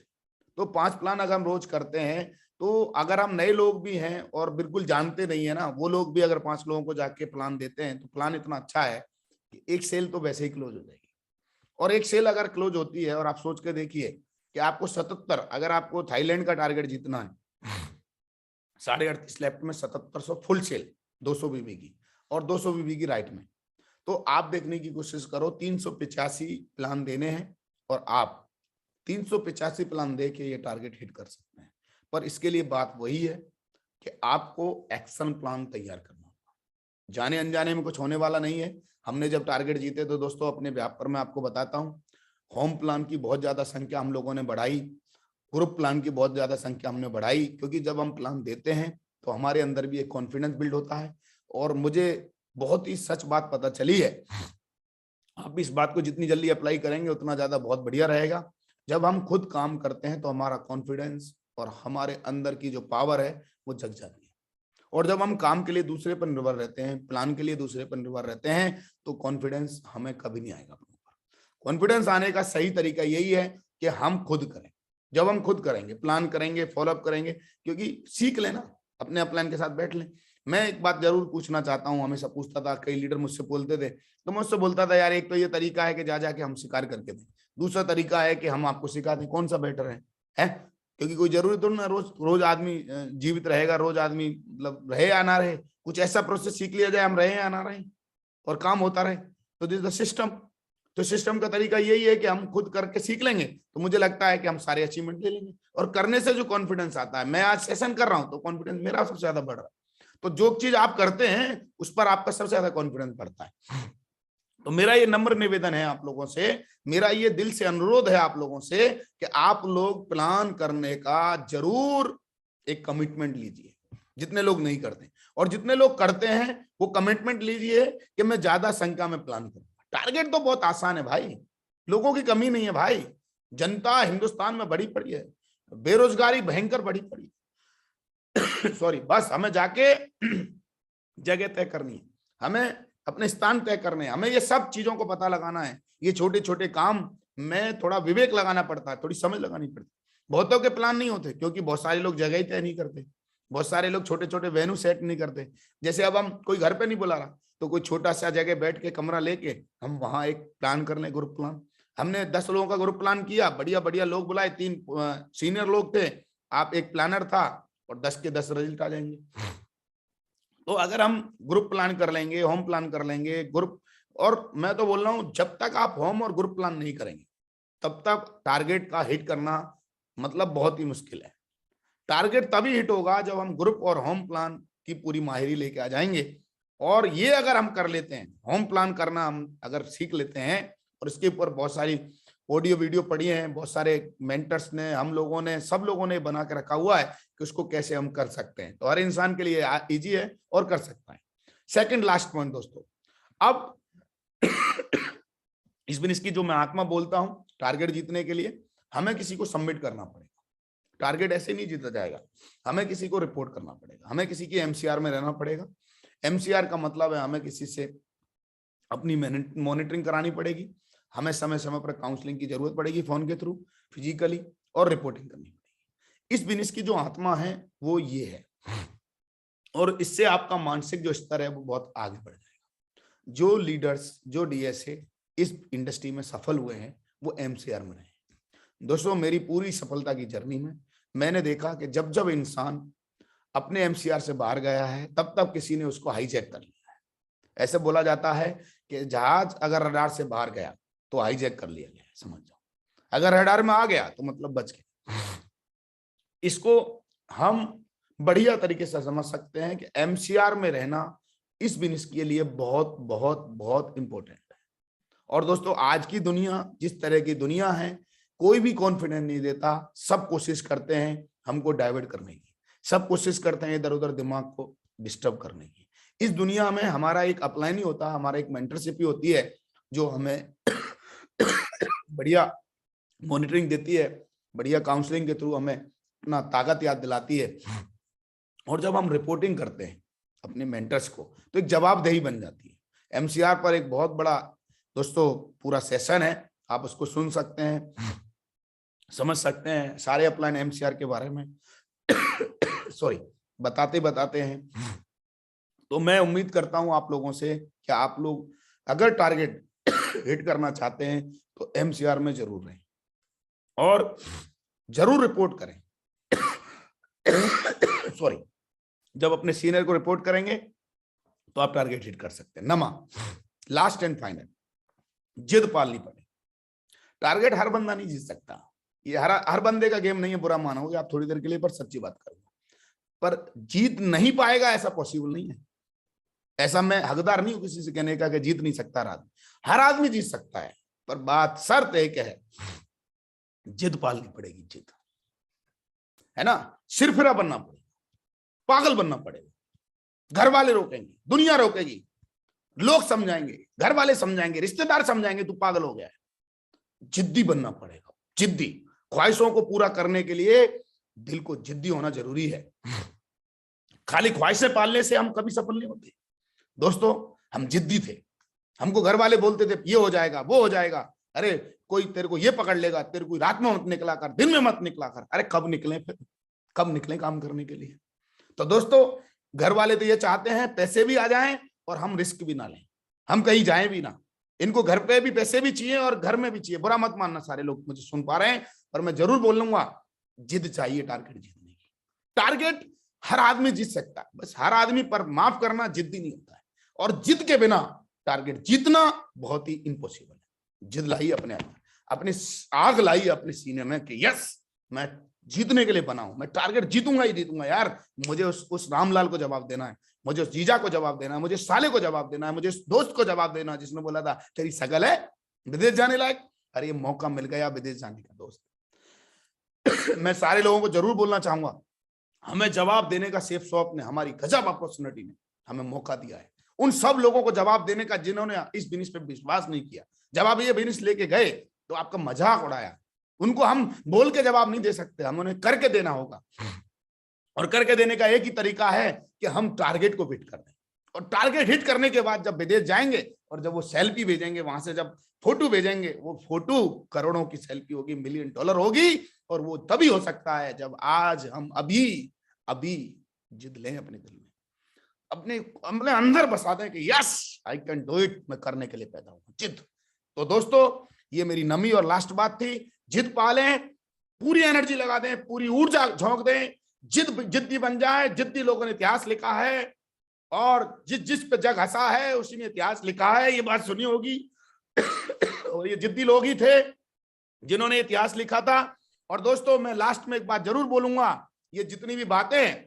तो 5 प्लान अगर हम रोज करते हैं तो अगर हम नए लोग भी हैं और बिल्कुल जानते नहीं है ना, वो लोग भी अगर 5 लोगों को जाके प्लान देते हैं तो प्लान इतना अच्छा है कि एक सेल तो वैसे ही क्लोज हो जाएगी। और एक सेल अगर क्लोज होती है, और आप सोच के देखिए कि आपको 77, अगर आपको थाईलैंड का टारगेट जीतना है 38.5 लेफ्ट में 7700 फुल सेल 200 बीबी की और 200 बीबी की राइट में, तो आप देखने की कोशिश करो 385 प्लान देने हैं और आप 385 प्लान दे के ये टारगेट हिट कर सकते हैं। पर इसके लिए बात वही है कि आपको एक्शन प्लान तैयार करना होगा। जाने अनजाने में कुछ होने वाला नहीं है। हमने जब टारगेट जीते तो दोस्तों अपने व्याप पर मैं आपको बताता हूं, होम प्लान की बहुत ज्यादा संख्या हम लोगों ने बढ़ाई, ग्रुप प्लान की बहुत ज्यादा संख्या हमने बढ़ाई, क्योंकि जब हम प्लान देते हैं तो हमारे अंदर भी एक कॉन्फिडेंस बिल्ड होता है। और मुझे बहुत ही सच बात पता चली है, आप इस बात को जितनी जल्दी अप्लाई करेंगे उतना ज्यादा बहुत बढ़िया रहेगा। जब हम खुद काम करते हैं तो हमारा कॉन्फिडेंस और हमारे अंदर की जो पावर है वो जग जाती है। और जब हम काम के लिए दूसरे पर निर्भर रहते हैं, प्लान के लिए दूसरे पर निर्भर रहते हैं, तो कॉन्फिडेंस हमें कभी नहीं आएगा अपने ऊपर। कॉन्फिडेंस आने का सही तरीका यही है कि हम खुद करें। जब हम खुद करेंगे, प्लान करेंगे, फॉलोअप करेंगे, क्योंकि सीख लेना, अपने प्लान के साथ बैठ लें। मैं एक बात जरूर पूछना चाहता हूं, हमेशा पूछता था, कई लीडर मुझसे बोलते थे, तो मुझसे बोलता था यार एक तो ये तरीका है कि जा जाके हम शिकार करके दें, दूसरा तरीका है कि हम आपको सिखा दें, कौन सा बेटर है? क्योंकि कोई जरूरी तो ना रोज आदमी जीवित रहेगा, रोज आदमी मतलब रहे या ना रहे, कुछ ऐसा प्रोसेस सीख लिया जाए हम रहे या ना रहे और काम होता रहे। तो दिस द सिस्टम। तो सिस्टम का तरीका यही है कि हम खुद करके सीख लेंगे तो मुझे लगता है कि हम सारे अचीवमेंट ले लेंगे। और करने से जो कॉन्फिडेंस आता है, मैं आज सेशन कर रहा हूं तो कॉन्फिडेंस मेरा सबसे ज्यादा बढ़ रहा है। तो जो चीज आप करते हैं उस पर आपका सबसे ज्यादा कॉन्फिडेंस बढ़ता है। तो मेरा ये नम्र निवेदन है आप लोगों से, मेरा ये दिल से अनुरोध है आप लोगों से कि आप लोग प्लान करने का जरूर एक कमिटमेंट लीजिए, जितने लोग नहीं करते, और जितने लोग करते हैं वो कमिटमेंट लीजिए कि मैं ज्यादा संख्या में प्लान करूंगा। टारगेट तो बहुत आसान है भाई, लोगों की कमी नहीं है भाई, जनता हिंदुस्तान में बढ़ी पड़ी है, बेरोजगारी भयंकर बढ़ी पड़ी है सॉरी, बस हमें जाके जगह तय करनी है, हमें अपने स्थान तय करने हैं, हमें ये सब चीजों को पता लगाना है। ये छोटे छोटे काम में थोड़ा विवेक लगाना पड़ता है, थोड़ी समझ लगानी पड़ती है। बहुतों के प्लान नहीं होते क्योंकि बहुत सारे लोग जगह ही तय नहीं करते, बहुत सारे लोग छोटे छोटे वेन्यू सेट नहीं करते। जैसे अब हम कोई घर पे नहीं बुला रहा तो कोई छोटा सा जगह बैठ के कमरा लेके हम वहां एक प्लान कर लें, ग्रुप प्लान। हमने 10 लोगों का ग्रुप प्लान किया, बढ़िया बढ़िया लोग बुलाए, 3 सीनियर लोग थे, आप एक प्लानर था, और 10 के 10 रिजल्ट आ जाएंगे। तो अगर हम ग्रुप प्लान कर लेंगे, होम प्लान कर लेंगे, ग्रुप, और मैं तो बोल रहा हूं जब तक आप होम और ग्रुप प्लान नहीं करेंगे तब तक टारगेट का हिट करना मतलब बहुत ही मुश्किल है। टारगेट तभी हिट होगा जब हम ग्रुप और होम प्लान की पूरी माहिरी लेके आ जाएंगे। और ये अगर हम कर लेते हैं, होम प्लान करना हम अगर सीख लेते हैं, और इसके ऊपर बहुत सारी ऑडियो वीडियो पढ़ी हैं, बहुत सारे मेंटर्स ने, हम लोगों ने, सब लोगों ने बना के रखा हुआ है कि उसको कैसे हम कर सकते हैं, तो हर इंसान के लिए इजी है और कर सकता है। सेकंड लास्ट पॉइंट दोस्तों, अब इस दिन इसकी जो मैं आत्मा बोलता हूं, टारगेट जीतने के लिए हमें किसी को सबमिट करना पड़ेगा। टारगेट ऐसे नहीं जीता जाएगा, हमें किसी को रिपोर्ट करना पड़ेगा, हमें किसी की एमसीआर में रहना पड़ेगा। एमसीआर का मतलब है हमें किसी से अपनी मॉनिटरिंग करानी पड़ेगी, हमें समय समय पर काउंसलिंग की जरूरत पड़ेगी, फोन के थ्रू, फिजिकली, और रिपोर्टिंग करनी पड़ेगी। इस बिजनेस की जो आत्मा है वो ये है, और इससे आपका मानसिक जो स्तर है वो बहुत आगे बढ़ जाएगा। जो लीडर्स, जो डीएसए इस इंडस्ट्री में सफल हुए हैं वो एमसीआर में रहे। दोस्तों, मेरी पूरी सफलता की जर्नी में मैंने देखा कि जब जब इंसान अपने एमसीआर से बाहर गया है तब तब किसी ने उसको हाईजैक कर लिया है। ऐसे बोला जाता है कि जहाज अगर रडार से बाहर गया तो हाईजैक कर लिया गया, समझ जाओ। अगर रडार में आ गया तो मतलब बच गया। इसको हम बढ़िया तरीके से समझ सकते हैं कि एमसीआर में रहना इस बिजनेस के लिए बहुत बहुत बहुत इंपॉर्टेंट है। और दोस्तों, आज की दुनिया जिस तरह की दुनिया है, कोई भी कॉन्फिडेंस नहीं देता, सब कोशिश करते हैं हमको डाइवर्ट करने की, सब कोशिश करते हैं इधर उधर दिमाग को डिस्टर्ब करने की। इस दुनिया में हमारा एक अपलाइन ही होता है, हमारा एक मेंटरशिप ही होती है जो हमें बढ़िया मॉनिटरिंग देती है, बढ़िया काउंसलिंग के थ्रू हमें अपना ताकत याद दिलाती है। और जब हम रिपोर्टिंग करते हैं अपने मेंटर्स को तो एक जवाबदेही बन जाती है। एमसीआर पर एक बहुत बड़ा दोस्तों पूरा सेशन है, आप उसको सुन सकते हैं, समझ सकते हैं सारे अपलाइन एमसीआर के बारे में सॉरी बताते हैं। तो मैं उम्मीद करता हूं आप लोगों से कि आप लोग अगर टारगेट हिट करना चाहते हैं तो एमसीआर में जरूर रहें और जरूर रिपोर्ट करें सॉरी, जब अपने सीनियर को रिपोर्ट करेंगे तो आप टारगेट हिट कर सकते हैं। नमा, लास्ट एंड फाइनल, जिद पालनी पड़े। टारगेट हर बंदा नहीं जीत सकता, ये हर बंदे का गेम नहीं है, बुरा मानोगे आप थोड़ी देर के लिए, पर सच्ची बात करूंगा, पर जीत नहीं पाएगा ऐसा पॉसिबल नहीं है। ऐसा मैं हकदार नहीं हूं किसी से कहने का कि जीत नहीं सकता हर आदमी जीत सकता है, पर बात शर्त एक है, जिद पालनी पड़ेगी, जिद, है ना। सिरफिरा बनना पड़ेगा, पागल बनना पड़ेगा, घर वाले रोकेंगे, दुनिया रोकेगी, लोग समझाएंगे, घर वाले समझाएंगे, रिश्तेदार समझाएंगे तू पागल हो गया है। जिद्दी बनना पड़ेगा, जिद्दी। ख्वाहिशों को पूरा करने के लिए दिल को जिद्दी होना जरूरी है। खाली ख्वाहिशें पालने से हम कभी सफल नहीं होते दोस्तों। हम जिद्दी थे, हमको घर वाले बोलते थे ये हो जाएगा वो हो जाएगा, अरे कोई तेरे को ये पकड़ लेगा, तेरे को रात में मत निकला कर, दिन में मत निकला कर। अरे कब निकले, फिर कब निकले काम करने के लिए। तो दोस्तों, घर वाले तो ये चाहते हैं पैसे भी आ जाएं और हम रिस्क भी ना लें, हम कहीं जाएं भी ना। इनको घर पे भी पैसे भी चाहिए और घर में भी चाहिए, बुरा मत मानना सारे लोग मुझे सुन पा रहे हैं, पर मैं जरूर बोलूंगा, जिद चाहिए टारगेट जीतने की। टारगेट हर आदमी जीत सकता है, बस हर आदमी पर माफ करना जिद्दी नहीं होता है, और जिद के बिना टारगेट जीतना बहुत ही इम्पॉसिबल है। जिद लाई अपने अंदर, अपनी आग लाई अपने सीने में कि यस मैं जीतने के लिए बना हूं, मैं टारगेट जीतूंगा ही जीतूंगा यार। मुझे उस रामलाल को जवाब देना है, मुझे उस जीजा को जवाब देना है, मुझे साले को जवाब देना है, मुझे उस दोस्त को जवाब देना है जिसने बोला था तेरी शकल है विदेश जाने लायक। अरे ये मौका मिल गया विदेश जाने का दोस्त। मैं सारे लोगों को जरूर बोलना चाहूंगा, हमें जवाब देने का सेफ शॉप ने, हमारी गजब अपॉर्चुनिटी ने हमें मौका दिया है। उन सब लोगों को जवाब देने का जिन्होंने इस बिजनेस पे विश्वास नहीं किया, जब आप ये बिजनेस लेके गए तो आपका मजाक उड़ाया, उनको हम बोल के जवाब नहीं दे सकते, हम उन्हें करके देना होगा। और करके देने का एक ही तरीका है कि हम टारगेट को हिट कर दें, और टारगेट हिट करने के बाद जब विदेश जाएंगे और जब वो सेल्फी भेजेंगे, वहां से जब फोटो भेजेंगे, वो फोटो करोड़ों की सेल्फी होगी, $1 मिलियन होगी। और वो तभी हो सकता है जब आज हम अभी जिद लें अपने दिल में, अपने अंदर बसा दें कि yes I can do it, मैं करने के लिए पैदा हूं, जिद। तो दोस्तों, ये मेरी नवी और लास्ट बात थी, जिद पालें, पूरी एनर्जी लगा दें, पूरी ऊर्जा झोंक दें, जिद्दी बन जाए। जिद्दी लोगों ने इतिहास लिखा है, और जिस पे जग हंसा है उसी ने इतिहास लिखा है, ये बात सुनी होगी। और ये जिद्दी लोग ही थे जिन्होंने इतिहास लिखा था। और दोस्तों, मैं लास्ट में एक बात जरूर बोलूंगा, ये जितनी भी बातें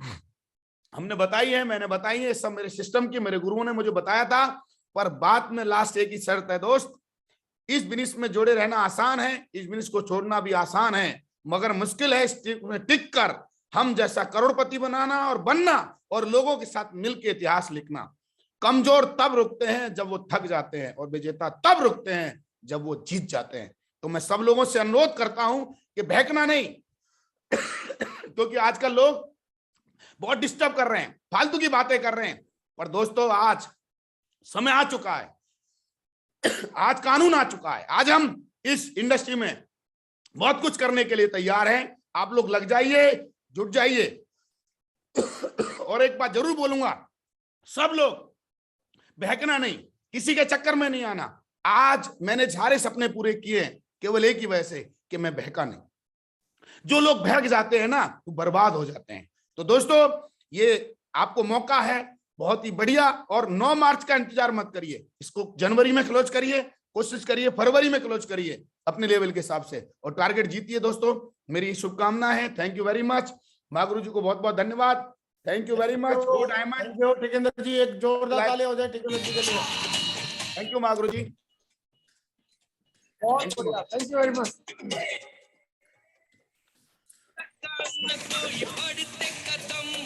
हमने बताई है, मैंने बताई है, सब मेरे सिस्टम की, मेरे गुरुओं ने मुझे बताया था, पर बात में लास्ट एक ही शर्त है दोस्त, इस बिजनेस में जुड़े रहना आसान है, इस बिजनेस को छोड़ना भी आसान है, मगर मुश्किल है इसमें टिक कर हम जैसा करोड़पति बनाना और बनना, और लोगों के साथ मिलकर इतिहास लिखना। कमजोर तब रुकते हैं जब वो थक जाते हैं, और विजेता तब रुकते हैं जब वो जीत जाते हैं। तो मैं सब लोगों से अनुरोध करता हूं कि बहकना नहीं, क्योंकि आजकल लोग बहुत डिस्टर्ब कर रहे हैं, फालतू की बातें कर रहे हैं। पर दोस्तों आज समय आ चुका है, आज कानून आ चुका है, आज हम इस इंडस्ट्री में बहुत कुछ करने के लिए तैयार हैं। आप लोग लग जाइए, जुट जाइए। और एक बात जरूर बोलूंगा, सब लोग बहकना नहीं, किसी के चक्कर में नहीं आना। आज मैंने सारे सपने पूरे किए केवल एक ही वजह से कि मैं बहका नहीं। जो लोग बहक जाते हैं ना वो बर्बाद हो जाते हैं। तो दोस्तों ये आपको मौका है बहुत ही बढ़िया, और 9 मार्च का इंतजार मत करिए, इसको जनवरी में क्लोज करिए, कोशिश करिए फरवरी में क्लोज करिए अपने लेवल के हिसाब से, और टारगेट जीतिए। दोस्तों मेरी शुभकामना है। Thank you very much. माँ गुरु जी को बहुत बहुत धन्यवाद। Thank you very much. Good diamond. Thank you Tikendra ji, एक जोरदार ताली हो जाए टिकेंद्र जी के लिए। थैंक यू माँ गुरु जी, बहुत बढ़िया, थैंक यू वेरी मच। न कोई बढ़ते कदम